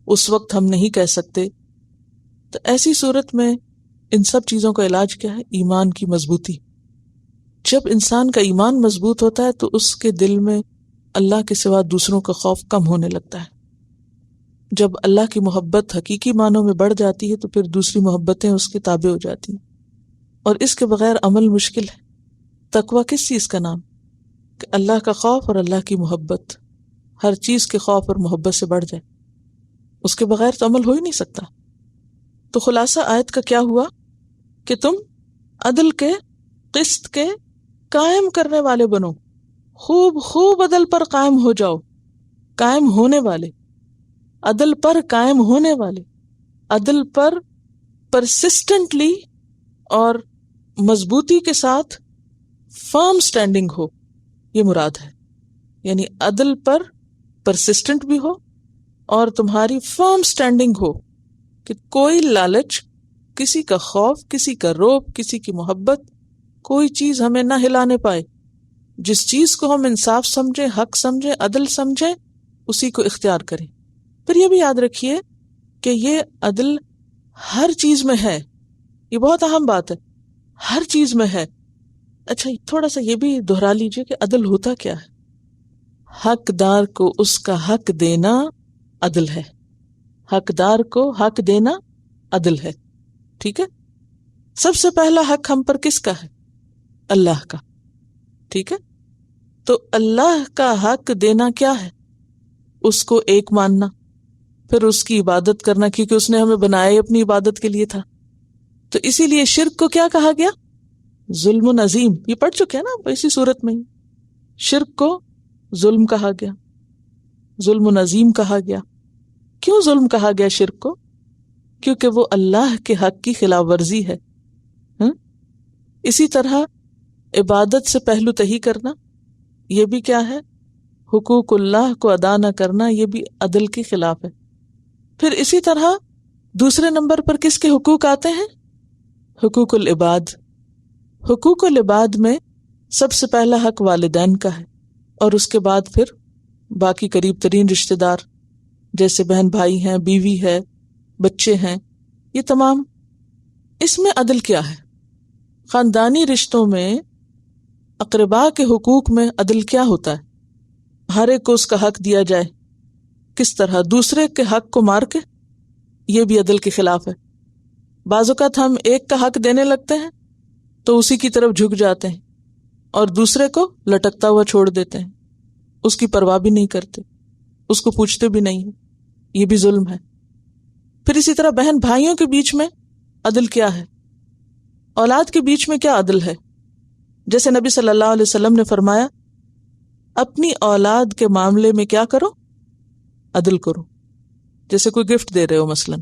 اس وقت ہم نہیں کہہ سکتے۔ تو ایسی صورت میں ان سب چیزوں کا علاج کیا ہے؟ ایمان کی مضبوطی۔ جب انسان کا ایمان مضبوط ہوتا ہے تو اس کے دل میں اللہ کے سوا دوسروں کا خوف کم ہونے لگتا ہے۔ جب اللہ کی محبت حقیقی معنوں میں بڑھ جاتی ہے تو پھر دوسری محبتیں اس کے تابع ہو جاتی ہیں، اور اس کے بغیر عمل مشکل ہے۔ تقویٰ کس چیز کا نام؟ کہ اللہ کا خوف اور اللہ کی محبت، ہر چیز کے خوف اور محبت سے بڑھ جائے، اس کے بغیر تو عمل ہو ہی نہیں سکتا۔ تو خلاصہ آیت کا کیا ہوا کہ تم عدل کے، قسط کے قائم کرنے والے بنو، خوب خوب عدل پر قائم ہو جاؤ، قائم ہونے والے۔ عدل پر قائم ہونے والے، عدل پر پرسسٹنٹلی اور مضبوطی کے ساتھ فرم سٹینڈنگ ہو، یہ مراد ہے. یعنی عدل پر پرسسٹنٹ بھی ہو اور تمہاری فرم سٹینڈنگ ہو کہ کوئی لالچ، کسی کا خوف، کسی کا روب، کسی کی محبت، کوئی چیز ہمیں نہ ہلانے پائے. جس چیز کو ہم انصاف سمجھیں، حق سمجھیں، عدل سمجھیں، اسی کو اختیار کریں. پھر یہ بھی یاد رکھیے کہ یہ عدل ہر چیز میں ہے. یہ بہت اہم بات ہے، ہر چیز میں ہے. اچھا تھوڑا سا یہ بھی دہرا لیجئے کہ عدل ہوتا کیا ہے. حقدار کو اس کا حق دینا عدل ہے. حقدار کو حق دینا عدل ہے. ٹھیک ہے. سب سے پہلا حق ہم پر کس کا ہے؟ اللہ کا. ٹھیک ہے. تو اللہ کا حق دینا کیا ہے؟ اس کو ایک ماننا، پھر اس کی عبادت کرنا، کیونکہ اس نے ہمیں بنایا اپنی عبادت کے لیے تھا. تو اسی لیے شرک کو کیا کہا گیا؟ ظلم عظیم. یہ پڑھ چکے ہیں نا اسی صورت میں ہی. شرک کو ظلم کہا گیا، ظلم عظیم کہا گیا. کیوں ظلم کہا گیا شرک کو؟ کیونکہ وہ اللہ کے حق کی خلاف ورزی ہے. اسی طرح عبادت سے پہلو تہی کرنا، یہ بھی کیا ہے؟ حقوق اللہ کو ادا نہ کرنا، یہ بھی عدل کے خلاف ہے. پھر اسی طرح دوسرے نمبر پر کس کے حقوق آتے ہیں؟ حقوق العباد. حقوق العباد میں سب سے پہلا حق والدین کا ہے، اور اس کے بعد پھر باقی قریب ترین رشتہ دار جیسے بہن بھائی ہیں، بیوی ہے، بچے ہیں، یہ تمام. اس میں عدل کیا ہے؟ خاندانی رشتوں میں اقربا کے حقوق میں عدل کیا ہوتا ہے؟ ہر ایک کو اس کا حق دیا جائے. کس طرح؟ دوسرے کے حق کو مار کے. یہ بھی عدل کے خلاف ہے. بعض اوقات ہم ایک کا حق دینے لگتے ہیں تو اسی کی طرف جھک جاتے ہیں اور دوسرے کو لٹکتا ہوا چھوڑ دیتے ہیں، اس کی پرواہ بھی نہیں کرتے، اس کو پوچھتے بھی نہیں ہیں. یہ بھی ظلم ہے. پھر اسی طرح بہن بھائیوں کے بیچ میں عدل کیا ہے؟ اولاد کے بیچ میں کیا عدل ہے؟ جیسے نبی صلی اللہ علیہ وسلم نے فرمایا اپنی اولاد کے معاملے میں کیا کرو؟ عدل کرو. جیسے کوئی گفٹ دے رہے ہو مثلا،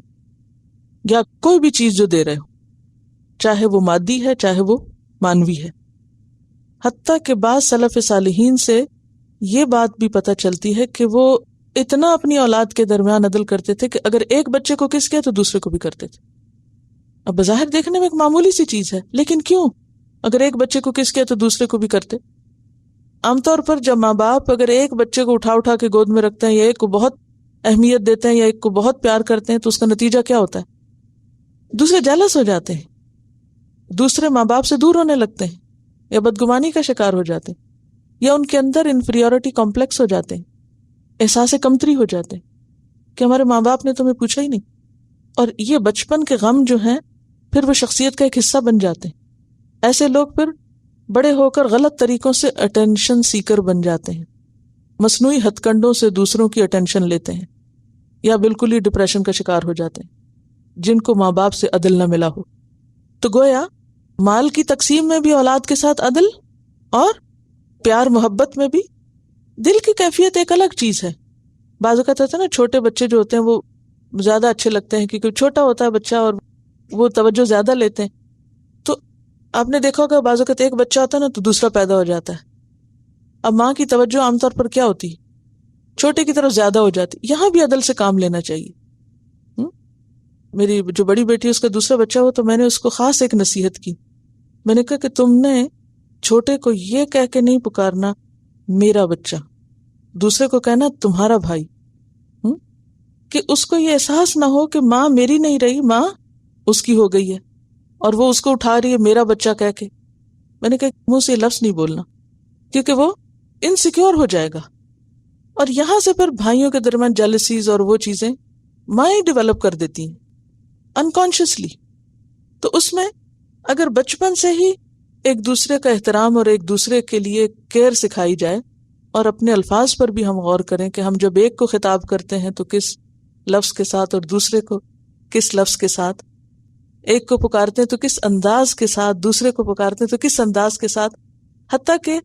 یا کوئی بھی چیز جو دے رہے ہو، چاہے وہ مادی ہے چاہے وہ مانوی ہے. حتیٰ کہ بعض سلف صالحین سے یہ بات بھی پتہ چلتی ہے کہ وہ اتنا اپنی اولاد کے درمیان عدل کرتے تھے کہ اگر ایک بچے کو کس کیا تو دوسرے کو بھی کرتے تھے. اب بظاہر دیکھنے میں ایک معمولی سی چیز ہے، لیکن کیوں؟ اگر ایک بچے کو کس کیا تو دوسرے کو بھی کرتے. عام طور پر جب ماں باپ اگر ایک بچے کو اٹھا کے گود میں رکھتے ہیں یا ایک کو بہت اہمیت دیتے ہیں یا ایک کو بہت پیار کرتے ہیں تو اس کا نتیجہ کیا ہوتا ہے؟ دوسرے جیلس ہو جاتے ہیں، دوسرے ماں باپ سے دور ہونے لگتے ہیں، یا بدگمانی کا شکار ہو جاتے ہیں، یا ان کے اندر انفیریورٹی کمپلیکس ہو جاتے ہیں، احساس کمتری ہو جاتے ہیں کہ ہمارے ماں باپ نے تو ہمیں پوچھا ہی نہیں. اور یہ بچپن کے غم جو ہیں پھر وہ شخصیت کا ایک حصہ بن جاتے ہیں. ایسے لوگ پھر بڑے ہو کر غلط طریقوں سے اٹینشن سیکر بن جاتے ہیں، مصنوعی ہتھ کنڈوں سے دوسروں کی اٹینشن لیتے ہیں، یا بالکل ہی ڈپریشن کا شکار ہو جاتے ہیں جن کو ماں باپ سے عدل نہ ملا ہو. تو گویا مال کی تقسیم میں بھی اولاد کے ساتھ عدل، اور پیار محبت میں بھی. دل کی کیفیت ایک الگ چیز ہے. بعض اوقات ہوتا ہے نا چھوٹے بچے جو ہوتے ہیں وہ زیادہ اچھے لگتے ہیں کیونکہ چھوٹا ہوتا ہے بچہ اور وہ توجہ زیادہ لیتے ہیں. تو آپ نے دیکھا ہوگا بعض اوقات ایک بچہ ہوتا ہے نا تو دوسرا پیدا ہو جاتا ہے. اب ماں کی توجہ عام طور پر کیا ہوتی ہے؟ چھوٹے کی طرف زیادہ ہو جاتی. یہاں بھی عدل سے کام لینا چاہیے. میری جو بڑی بیٹی اس کا دوسرا بچہ ہو تو میں نے اس کو خاص ایک نصیحت کی. میں نے کہا کہ تم نے چھوٹے کو یہ کہہ کے نہیں پکارنا میرا بچہ، دوسرے کو کہنا تمہارا بھائی، کہ اس کو یہ احساس نہ ہو کہ ماں میری نہیں رہی، ماں اس کی ہو گئی ہے اور وہ اس کو اٹھا رہی ہے میرا بچہ کہہ کے. میں نے کہا منہ سے یہ لفظ نہیں بولنا کیونکہ وہ انسیکیور ہو جائے گا. اور یہاں سے پھر بھائیوں کے درمیان جیلسیز اور وہ چیزیں مائیں ڈیولپ کر دیتی ہیں انکانشیسلی. تو اس میں اگر بچپن سے ہی ایک دوسرے کا احترام اور ایک دوسرے کے لیے کیئر سکھائی جائے، اور اپنے الفاظ پر بھی ہم غور کریں کہ ہم جب ایک کو خطاب کرتے ہیں تو کس لفظ کے ساتھ اور دوسرے کو کس لفظ کے ساتھ، ایک کو پکارتے ہیں تو کس انداز کے ساتھ، دوسرے کو پکارتے ہیں تو کس انداز کے ساتھ. حتیٰ کہ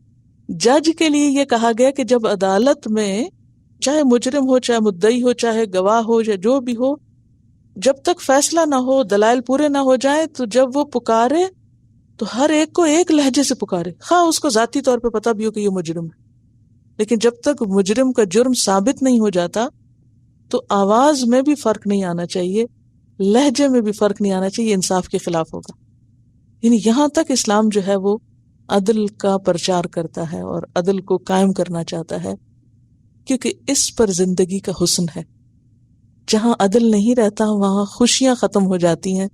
جج کے لیے یہ کہا گیا کہ جب عدالت میں چاہے مجرم ہو، چاہے مدعی ہو، چاہے گواہ ہو یا جو بھی ہو، جب تک فیصلہ نہ ہو، دلائل پورے نہ ہو جائیں، تو جب وہ پکارے تو ہر ایک کو ایک لہجے سے پکارے، خواہ اس کو ذاتی طور پہ پتہ بھی ہو کہ یہ مجرم ہے، لیکن جب تک مجرم کا جرم ثابت نہیں ہو جاتا تو آواز میں بھی فرق نہیں آنا چاہیے، لہجے میں بھی فرق نہیں آنا چاہیے، انصاف کے خلاف ہوگا۔ یعنی یہاں تک اسلام جو ہے وہ عدل کا پرچار کرتا ہے اور عدل کو قائم کرنا چاہتا ہے، کیونکہ اس پر زندگی کا حسن ہے۔ جہاں عدل نہیں رہتا وہاں خوشیاں ختم ہو جاتی ہیں،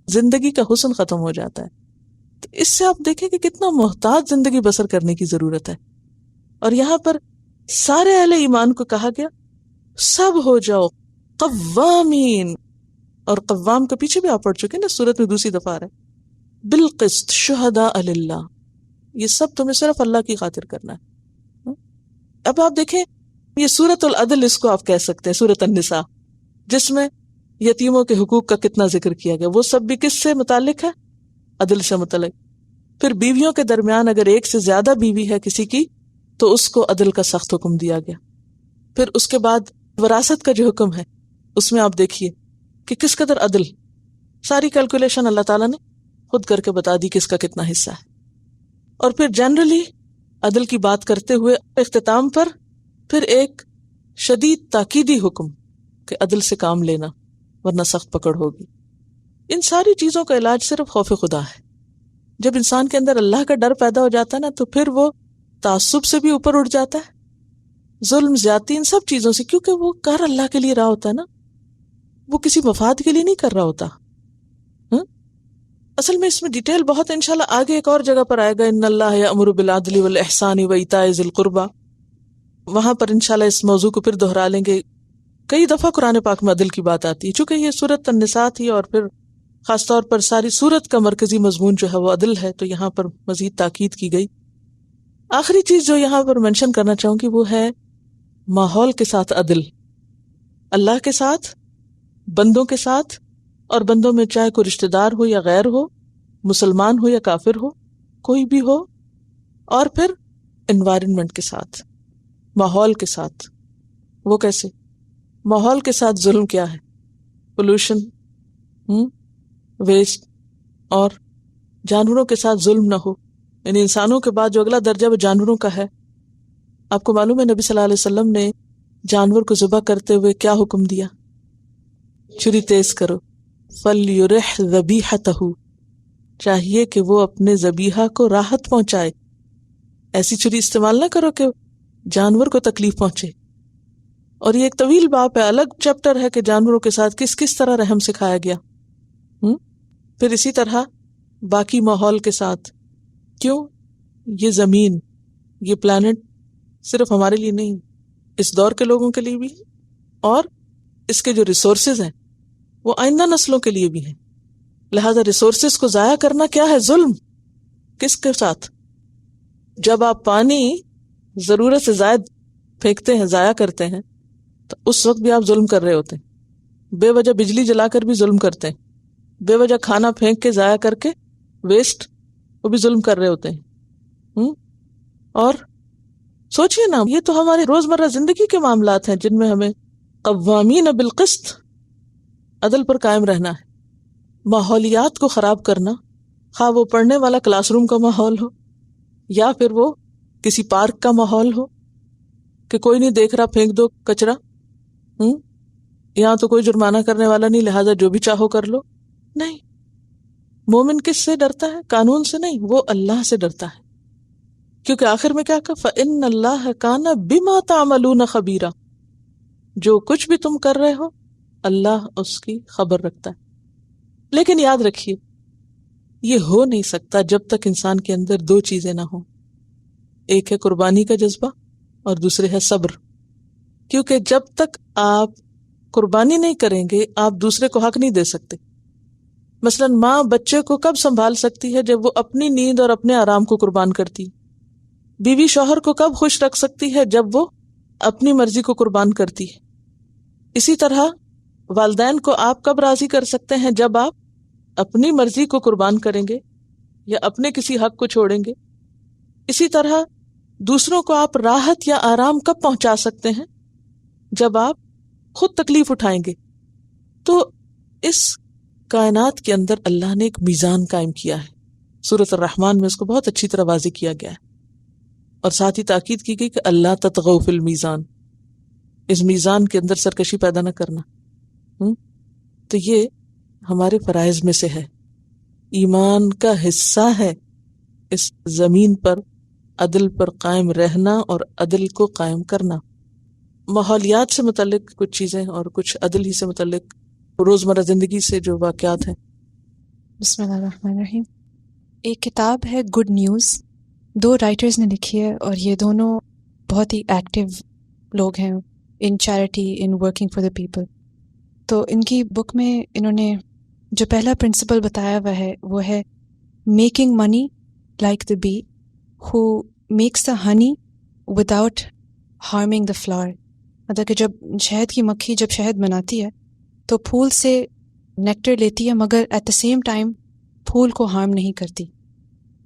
زندگی کا حسن ختم ہو جاتا ہے۔ تو اس سے آپ دیکھیں کہ کتنا محتاط زندگی بسر کرنے کی ضرورت ہے۔ اور یہاں پر سارے اہل ایمان کو کہا گیا سب ہو جاؤ قوامین، اور قوام کے پیچھے بھی آپ پڑھ چکے نا، سورت میں دوسری دفعہ آ رہا ہے، بالقسط شہداء للہ، یہ سب تمہیں صرف اللہ کی خاطر کرنا ہے۔ اب آپ دیکھیں یہ سورت العدل اس کو آپ کہہ سکتے ہیں، سورت النساء، جس میں یتیموں کے حقوق کا کتنا ذکر کیا گیا، وہ سب بھی کس سے متعلق ہے؟ عدل سے متعلق۔ پھر بیویوں کے درمیان اگر ایک سے زیادہ بیوی ہے کسی کی تو اس کو عدل کا سخت حکم دیا گیا۔ پھر اس کے بعد وراثت کا جو حکم ہے اس میں آپ دیکھیے کہ کس قدر عدل، ساری کیلکولیشن اللہ تعالیٰ نے خود کر کے بتا دی کس کا کتنا حصہ ہے۔ اور پھر جنرلی عدل کی بات کرتے ہوئے اختتام پر پھر ایک شدید تاکیدی حکم کہ عدل سے کام لینا ورنہ سخت پکڑ ہوگی۔ ان ساری چیزوں کا علاج صرف خوف خدا ہے۔ جب انسان کے اندر اللہ کا ڈر پیدا ہو جاتا ہے نا تو پھر وہ تعصب سے بھی اوپر اٹھ جاتا ہے، ظلم زیادتی ان سب چیزوں سے، کیونکہ وہ کر اللہ کے لیے رہا ہوتا ہے نا، وہ کسی مفاد کے لیے نہیں کر رہا ہوتا۔ اصل میں اس میں ڈیٹیل بہت انشاءاللہ آگے ایک اور جگہ پر آئے گا، ان اللہ یأمر بالعدل والاحسان وایتاء ذی القربی، وہاں پر انشاءاللہ اس موضوع کو پھر دہرا لیں گے۔ کئی دفعہ قرآن پاک میں عدل کی بات آتی ہے، چونکہ یہ سورۃ النساء تھی اور پھر خاص طور پر ساری سورت کا مرکزی مضمون جو ہے وہ عدل ہے، تو یہاں پر مزید تاکید کی گئی۔ آخری چیز جو یہاں پر منشن کرنا چاہوں گی وہ ہے ماحول کے ساتھ عدل، اللہ کے ساتھ، بندوں کے ساتھ، اور بندوں میں چاہے کوئی رشتہ دار ہو یا غیر ہو، مسلمان ہو یا کافر ہو، کوئی بھی ہو، اور پھر انوائرمنٹ کے ساتھ، ماحول کے ساتھ۔ وہ کیسے؟ ماحول کے ساتھ ظلم کیا ہے؟ پولوشن، ویسٹ، اور جانوروں کے ساتھ ظلم نہ ہو، یعنی انسانوں کے بعد جو اگلا درجہ وہ جانوروں کا ہے۔ آپ کو معلوم ہے نبی صلی اللہ علیہ وسلم نے جانور کو ذبح کرتے ہوئے کیا حکم دیا؟ چھری تیز کرو، فَلْيُرِحْ ذَبِيحَتَهُ، چاہیے کہ وہ اپنے ذبیحہ کو راحت پہنچائے، ایسی چھری استعمال نہ کرو کہ جانور کو تکلیف پہنچے۔ اور یہ ایک طویل باب ہے، الگ چیپٹر ہے کہ جانوروں کے ساتھ کس کس طرح رحم سکھایا گیا۔ پھر اسی طرح باقی ماحول کے ساتھ، کیوں؟ یہ زمین، یہ پلانٹ صرف ہمارے لیے نہیں، اس دور کے لوگوں کے لیے بھی، اور اس کے جو ریسورسز ہیں وہ آئندہ نسلوں کے لیے بھی ہیں۔ لہذا ریسورسز کو ضائع کرنا کیا ہے؟ ظلم۔ کس کے ساتھ؟ جب آپ پانی ضرورت سے زائد پھینکتے ہیں، ضائع کرتے ہیں، تو اس وقت بھی آپ ظلم کر رہے ہوتے ہیں۔ بے وجہ بجلی جلا کر بھی ظلم کرتے ہیں، بے وجہ کھانا پھینک کے ضائع کر کے ویسٹ، وہ بھی ظلم کر رہے ہوتے ہیں۔ اور سوچئے نا، یہ تو ہمارے روزمرہ زندگی کے معاملات ہیں جن میں ہمیں قوامین بالقسط، عدل پر قائم رہنا ہے۔ ماحولیات کو خراب کرنا، خواہ وہ پڑھنے والا کلاس روم کا ماحول ہو یا پھر وہ کسی پارک کا ماحول ہو کہ کوئی نہیں دیکھ رہا، پھینک دو کچرا، یہاں تو کوئی جرمانہ کرنے والا نہیں، لہذا جو بھی چاہو کر لو۔ نہیں، مومن کس سے ڈرتا ہے؟ قانون سے نہیں، وہ اللہ سے ڈرتا ہے، کیونکہ آخر میں کیا کہا؟ فَإِنَّ اللَّهَ كَانَ بِمَا تَعْمَلُونَ خَبِيرًا، جو کچھ بھی تم کر رہے ہو اللہ اس کی خبر رکھتا ہے۔ لیکن یاد رکھیے یہ ہو نہیں سکتا جب تک انسان کے اندر دو چیزیں نہ ہوں، ایک ہے قربانی کا جذبہ اور دوسرے ہے صبر، کیونکہ جب تک آپ قربانی نہیں کریں گے آپ دوسرے کو حق نہیں دے سکتے۔ مثلا ماں بچے کو کب سنبھال سکتی ہے؟ جب وہ اپنی نیند اور اپنے آرام کو قربان کرتی۔ بیوی شوہر کو کب خوش رکھ سکتی ہے؟ جب وہ اپنی مرضی کو قربان کرتی ہے۔ اسی طرح والدین کو آپ کب راضی کر سکتے ہیں؟ جب آپ اپنی مرضی کو قربان کریں گے یا اپنے کسی حق کو چھوڑیں گے۔ اسی طرح دوسروں کو آپ راحت یا آرام کب پہنچا سکتے ہیں؟ جب آپ خود تکلیف اٹھائیں گے. تو اس کائنات کے اندر اللہ نے ایک میزان قائم کیا ہے. سورۃ الرحمن میں اس کو بہت اچھی طرح واضح کیا گیا ہے، اور ساتھ ہی تاکید کی گئی کہ اللہ تطغوا فی المیزان، اس میزان کے اندر سرکشی پیدا نہ کرنا. تو یہ ہمارے فرائض میں سے ہے، ایمان کا حصہ ہے اس زمین پر عدل پر قائم رہنا اور عدل کو قائم کرنا. ماحولیات سے متعلق کچھ چیزیں اور کچھ عدل ہی سے متعلق روزمرہ زندگی سے جو واقعات ہیں. بسم اللہ الرحمن الرحیم. ایک کتاب ہے گڈ نیوز، 2 رائٹرز نے لکھی ہے، اور یہ دونوں بہت ہی ایکٹیو لوگ ہیں in charity, in working for the people. تو ان کی بک میں انہوں نے جو پہلا پرنسپل بتایا ہوا ہے وہ ہے making money like the bee who makes the honey without harming the flower. مطلب کہ جب شہد کی مکھی جب شہد بناتی ہے تو پھول سے نیکٹر لیتی ہے، مگر ایٹ دا سیم ٹائم پھول کو ہارم نہیں کرتی.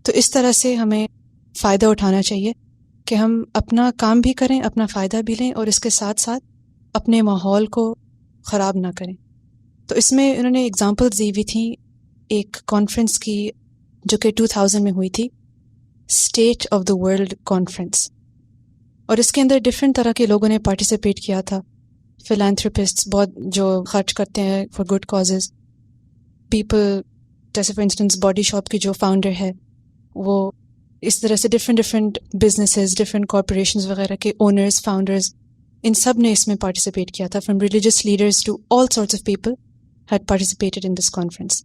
تو اس طرح سے ہمیں فائدہ اٹھانا چاہیے کہ ہم اپنا کام بھی کریں، اپنا فائدہ بھی لیں، اور اس کے ساتھ ساتھ اپنے ماحول کو خراب نہ کریں. تو اس میں انہوں نے اگزامپلز دی ہوئی تھیں ایک کانفرنس کی جو کہ 2000 میں ہوئی تھی، state of the world conference, اور اس کے اندر ڈفرینٹ طرح کے لوگوں نے پارٹیسپیٹ کیا تھا. فلانتھروپسٹ بہت جو خرچ کرتے ہیں فار گڈ کازز، پیپل جیسے فار انسٹنس باڈی شاپ کی جو فاؤنڈر ہے وہ، اس طرح سے ڈفرینٹ بزنسز، ڈفرینٹ کارپوریشنز وغیرہ کے اونرز، فاؤنڈرز، ان سب نے اس میں پارٹیسپیٹ کیا تھا. From religious leaders to all sorts of people had participated in this conference.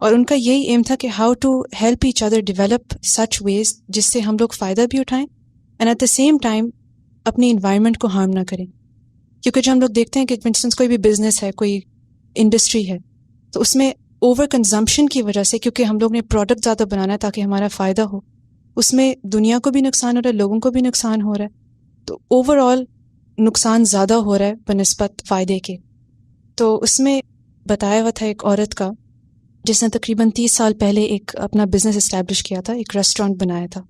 اور ان کا یہی ایم تھا کہ how to help each other develop such ways جس سے ہم لوگ فائدہ بھی اٹھائیں and at the same time اپنی انوائرمنٹ کو ہارم نہ کریں. کیونکہ جو ہم لوگ دیکھتے ہیں کہ فار انسٹنس کوئی بھی بزنس ہے، کوئی انڈسٹری ہے، تو اس میں اوور کنزمپشن کی وجہ سے، کیونکہ ہم لوگ نے پروڈکٹ زیادہ بنانا ہے تاکہ ہمارا فائدہ ہو، اس میں دنیا کو بھی نقصان ہو رہا ہے، لوگوں کو بھی نقصان ہو رہا ہے. تو اوور آل نقصان زیادہ ہو رہا ہے بنسبت فائدے کے. تو اس میں بتایا ہوا تھا ایک عورت کا جس نے تقریباً 30 سال پہلے ایک اپنا بزنس اسٹیبلش کیا تھا، ایک ریسٹورینٹ بنایا تھا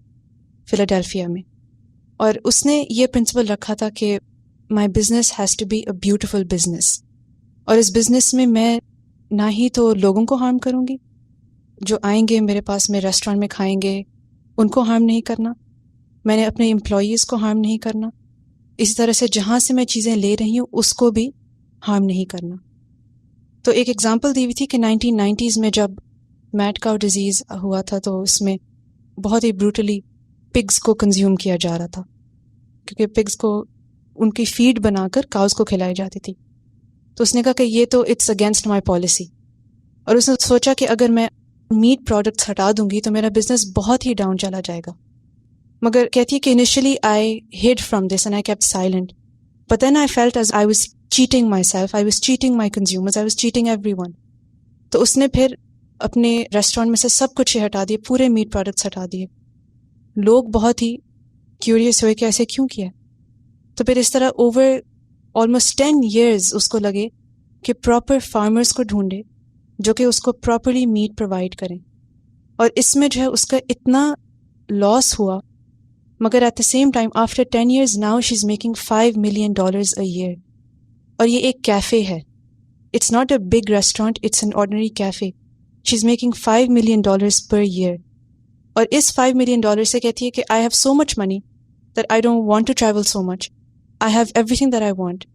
فلاڈیلفیا میں، اور اس نے یہ پرنسپل رکھا تھا کہ my business has to be a beautiful business. اور اس بزنس میں میں نہ ہی تو لوگوں کو ہارم کروں گی، جو آئیں گے میرے پاس میں ریسٹورینٹ میں کھائیں گے ان کو ہارم نہیں کرنا، میں نے اپنے امپلائیز کو ہارم نہیں کرنا، اسی طرح سے جہاں سے میں چیزیں لے رہی ہوں اس کو بھی ہارم نہیں کرنا. تو ایک ایگزامپل دی ہوئی تھی کہ 1990s میں جب میڈ کاؤ ڈیزیز ہوا تھا تو اس میں بہت ہی بروٹلی پگز کو کنزیوم کیا جا رہا تھا، کیونکہ پگز کو ان کی فیڈ بنا کر کاؤز کو کھلائی جاتی تھی. تو اس نے کہا کہ یہ تو اٹس اگینسٹ مائی پالیسی، اور اس نے سوچا کہ اگر میں میٹ پروڈکٹس ہٹا دوں گی تو میرا بزنس بہت ہی ڈاؤن چلا جائے گا. مگر کہتی ہے کہ initially I had from this and I kept silent, but then I felt as I was cheating myself, I was cheating my consumers, I was cheating everyone. تو اس نے پھر اپنے ریسٹورینٹ میں سے سب کچھ ہٹا دیے، پورے میٹ پروڈکٹس ہٹا دیے. لوگ بہت ہی کیوریس ہوئے کہ ایسے کیوں کیا. تو پھر اس طرح اوور آلموسٹ 10 years اس کو لگے کہ پراپر فارمرز کو ڈھونڈے جو کہ اس کو پراپرلی میٹ پرووائڈ کریں. اور اس میں جو ہے اس کا اتنا لاس ہوا، مگر at the same time after 10 years now she is making $5 million a year. اور یہ ایک کیفے ہے، it's not a big restaurant, it's an ordinary cafe. She is making $5 million per year. اور اس $5 million سے کہتی ہے کہ I have so much money that I don't want to travel so much. I have everything that I want.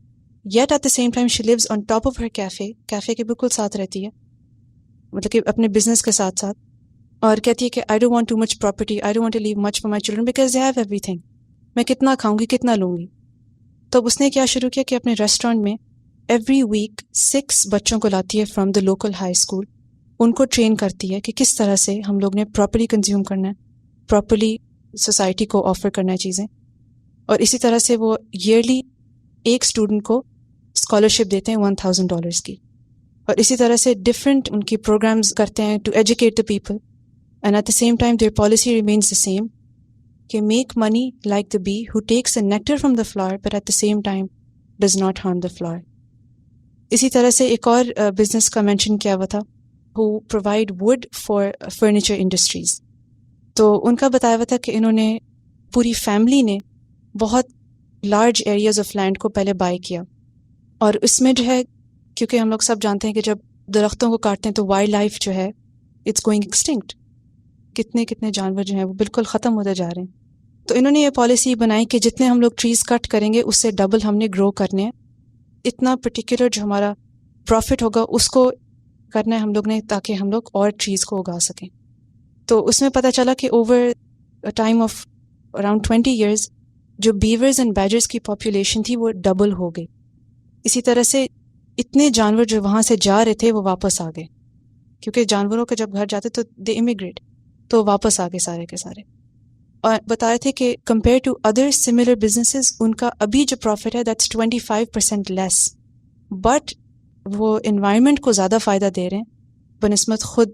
Yet at the same time she lives on top of her cafe. Cafe کے بالکل ساتھ رہتی ہے، مطلب کہ اپنے business کے ساتھ ساتھ، اور کہتی ہے کہ I don't want too much property. I don't want to leave much for my children because they have everything. میں کتنا کھاؤں گی، کتنا لوں گی. تو اس نے کیا شروع کیا کہ اپنے ریسٹورینٹ میں ایوری ویک 6 بچوں کو لاتی ہے from the local high school. ان کو ٹرین کرتی ہے کہ کس طرح سے ہم لوگ نے پراپرلی کنزیوم کرنا ہے، پراپرلی سوسائٹی کو آفر کرنا ہے چیزیں. اور اسی طرح سے وہ ایئرلی ایک اسٹوڈنٹ کو اسکالرشپ دیتے ہیں $1,000 کی. اور اسی طرح سے ڈفرینٹ ان کی پروگرامز کرتے ہیں to educate the people. And at the same time their policy remains the same کہ make money like the bee who takes a nectar from the flower but at the same time does not harm the flower. اسی طرح سے ایک اور business کا mention کیا ہوا تھا who provide wood for furniture industries. تو ان کا بتایا ہوا تھا کہ انہوں نے پوری فیملی نے بہت لارج ایریاز آف لینڈ کو پہلے بائی کیا، اور اس میں جو ہے کیونکہ ہم لوگ سب جانتے ہیں کہ جب درختوں کو کاٹتے ہیں تو وائلڈ لائف جو ہے اٹس گوئنگ ایکسٹنکٹ، کتنے جانور جو ہیں وہ بالکل ختم ہوتے جا رہے ہیں. تو انہوں نے یہ پالیسی بنائی کہ جتنے ہم لوگ ٹریز کٹ کریں گے اس سے ڈبل ہم نے گرو کرنے ہیں، اتنا پرٹیکولر جو ہمارا پروفٹ ہوگا اس کو کرنا ہے ہم لوگ نے، تاکہ ہم لوگ اور ٹریز کو اگا سکیں. تو اس میں پتہ چلا کہ over time of around 20 years جو بیورز اینڈ بیجرز کی پاپولیشن تھی وہ ڈبل ہو گئی. اسی طرح سے اتنے جانور جو وہاں سے جا رہے تھے وہ واپس آ گئے، کیونکہ جانوروں کے جب گھر جاتے تو دے امیگریٹ، تو واپس آ گئے سارے کے سارے. اور بتا رہے تھے کہ compare to other similar businesses ان کا ابھی جو پروفٹ ہے دیٹس 25% لیس، بٹ وہ انوائرمنٹ کو زیادہ فائدہ دے رہے ہیں بنسبت خود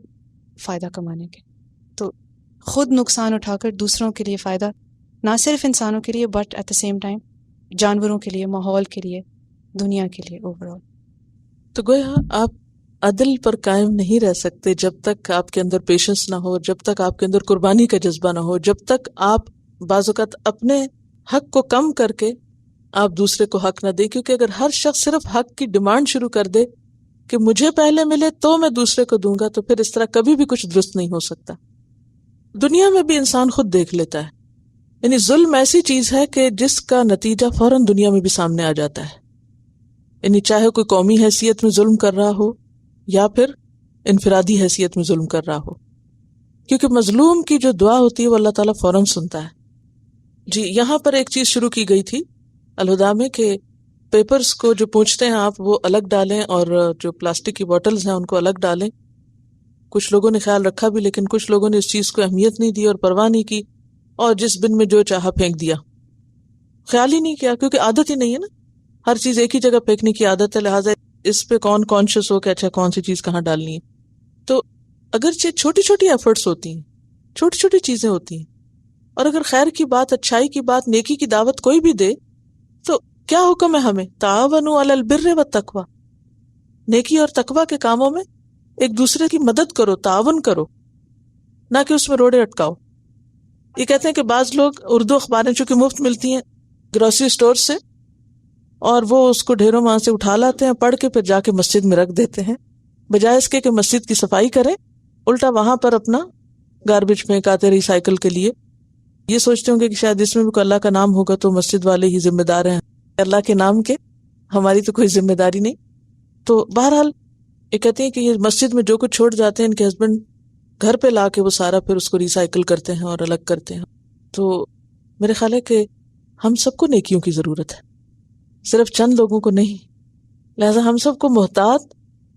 فائدہ کمانے کے. تو خود نقصان اٹھا کر دوسروں کے لیے فائدہ، نہ صرف انسانوں کے لیے but at the same time جانوروں کے لیے، ماحول کے لیے، دنیا کے لیے اوور آل. تو گویا آپ عدل پر قائم نہیں رہ سکتے جب تک آپ کے اندر پیشنس نہ ہو، جب تک آپ کے اندر قربانی کا جذبہ نہ ہو، جب تک آپ بعض اوقات اپنے حق کو کم کر کے آپ دوسرے کو حق نہ دیں. کیونکہ اگر ہر شخص صرف حق کی ڈیمانڈ شروع کر دے کہ مجھے پہلے ملے تو میں دوسرے کو دوں گا، تو پھر اس طرح کبھی بھی کچھ درست نہیں ہو سکتا. دنیا میں بھی انسان خود دیکھ لیتا ہے، یعنی ظلم ایسی چیز ہے کہ جس کا نتیجہ فوراً دنیا میں بھی سامنے آ جاتا ہے. یعنی چاہے کوئی قومی حیثیت میں ظلم کر رہا ہو یا پھر انفرادی حیثیت میں ظلم کر رہا ہو، کیونکہ مظلوم کی جو دعا ہوتی ہے وہ اللہ تعالیٰ فوراً سنتا ہے. جی یہاں پر ایک چیز شروع کی گئی تھی الہدا میں کہ پیپرز کو جو پوچھتے ہیں آپ وہ الگ ڈالیں اور جو پلاسٹک کی بوٹلز ہیں ان کو الگ ڈالیں. کچھ لوگوں نے خیال رکھا بھی، لیکن کچھ لوگوں نے اس چیز کو اہمیت نہیں دی اور پرواہ نہیں کی، اور جس بن میں جو چاہا پھینک دیا، خیال ہی نہیں کیا، کیونکہ عادت ہی نہیں ہے نا، ہر چیز ایک ہی جگہ پھینکنے کی عادت ہے، لہٰذا اس پہ کون کانشیس ہو کہ اچھا کون سی چیز کہاں ڈالنی ہے. تو اگرچہ چھوٹی چھوٹی ایفرٹس ہوتی ہیں، چھوٹی چھوٹی چیزیں ہوتی ہیں، اور اگر خیر کی بات، اچھائی کی بات، نیکی کی دعوت کوئی بھی دے تو کیا حکم ہے ہمیں؟ تعاونوا علی البر والتقوی، نیکی اور تقوی کے کاموں میں ایک دوسرے کی مدد کرو، تعاون کرو، نہ کہ اس میں روڑے اٹکاؤ. یہ کہتے ہیں کہ بعض لوگ اردو اخباریں چونکہ مفت ملتی ہیں گروسری اسٹور سے، اور وہ اس کو ڈھیروں وہاں سے اٹھا لاتے ہیں، پڑھ کے پھر جا کے مسجد میں رکھ دیتے ہیں، بجائے اس کے کہ مسجد کی صفائی کریں، الٹا وہاں پر اپنا گاربیج پھینکاتے ریسائیکل کے لیے. یہ سوچتے ہوں گے کہ شاید اس میں بھی کوئی اللہ کا نام ہوگا تو مسجد والے ہی ذمہ دار ہیں، اللہ کے نام کے ہماری تو کوئی ذمہ داری نہیں. تو بہرحال یہ کہتے ہیں کہ یہ مسجد میں جو کچھ چھوڑ جاتے ہیں ان کے ہسبینڈ گھر پہ لا کے وہ سارا پھر اس کو ریسائیکل کرتے ہیں اور الگ کرتے ہیں. تو میرے خیال ہے کہ ہم سب کو نیکیوں کی ضرورت ہے، صرف چند لوگوں کو نہیں. لہذا ہم سب کو محتاط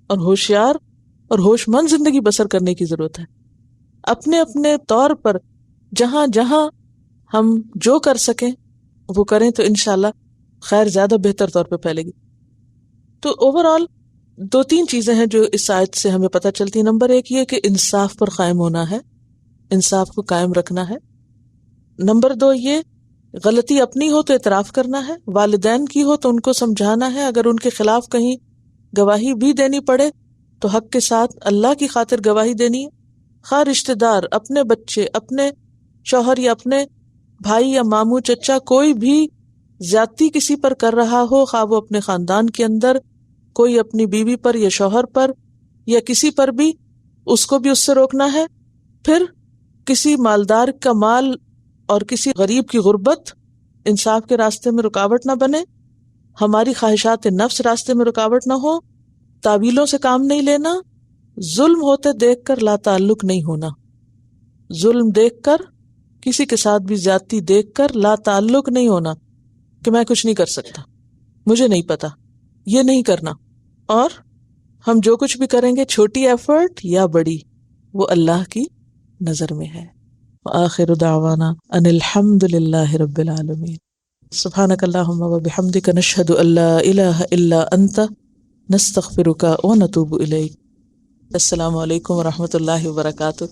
اور ہوشیار اور ہوش مند زندگی بسر کرنے کی ضرورت ہے. اپنے اپنے طور پر جہاں جہاں ہم جو کر سکیں وہ کریں تو انشاءاللہ خیر زیادہ بہتر طور پہ پھیلے گی. تو اوور آل 2-3 چیزیں ہیں جو اس آیت سے ہمیں پتہ چلتی ہیں. نمبر 1 یہ کہ انصاف پر قائم ہونا ہے، انصاف کو قائم رکھنا ہے. نمبر 2 یہ غلطی اپنی ہو تو اعتراف کرنا ہے، والدین کی ہو تو ان کو سمجھانا ہے، اگر ان کے خلاف کہیں گواہی بھی دینی پڑے تو حق کے ساتھ اللہ کی خاطر گواہی دینی ہے. خواہ رشتہ دار، اپنے بچے، اپنے شوہر یا اپنے بھائی یا ماموں چچا کوئی بھی زیادتی کسی پر کر رہا ہو، خواہ وہ اپنے خاندان کے اندر کوئی اپنی بیوی پر یا شوہر پر یا کسی پر بھی، اس کو بھی اس سے روکنا ہے. پھر کسی مالدار کا مال اور کسی غریب کی غربت انصاف کے راستے میں رکاوٹ نہ بنے، ہماری خواہشات نفس راستے میں رکاوٹ نہ ہو، تعویلوں سے کام نہیں لینا، ظلم ہوتے دیکھ کر لا تعلق نہیں ہونا، ظلم دیکھ کر، کسی کے ساتھ بھی زیادتی دیکھ کر لا تعلق نہیں ہونا کہ میں کچھ نہیں کر سکتا، مجھے نہیں پتا، یہ نہیں کرنا. اور ہم جو کچھ بھی کریں گے، چھوٹی ایفرٹ یا بڑی، وہ اللہ کی نظر میں ہے. وآخر دعوانا ان الحمد للہ رب العالمین. سبحانک اللہم وبحمدک نشہد ان لا الہ الا انت نستغفرک ونتوب الیک. السلام علیکم ورحمۃ اللہ وبرکاتہ.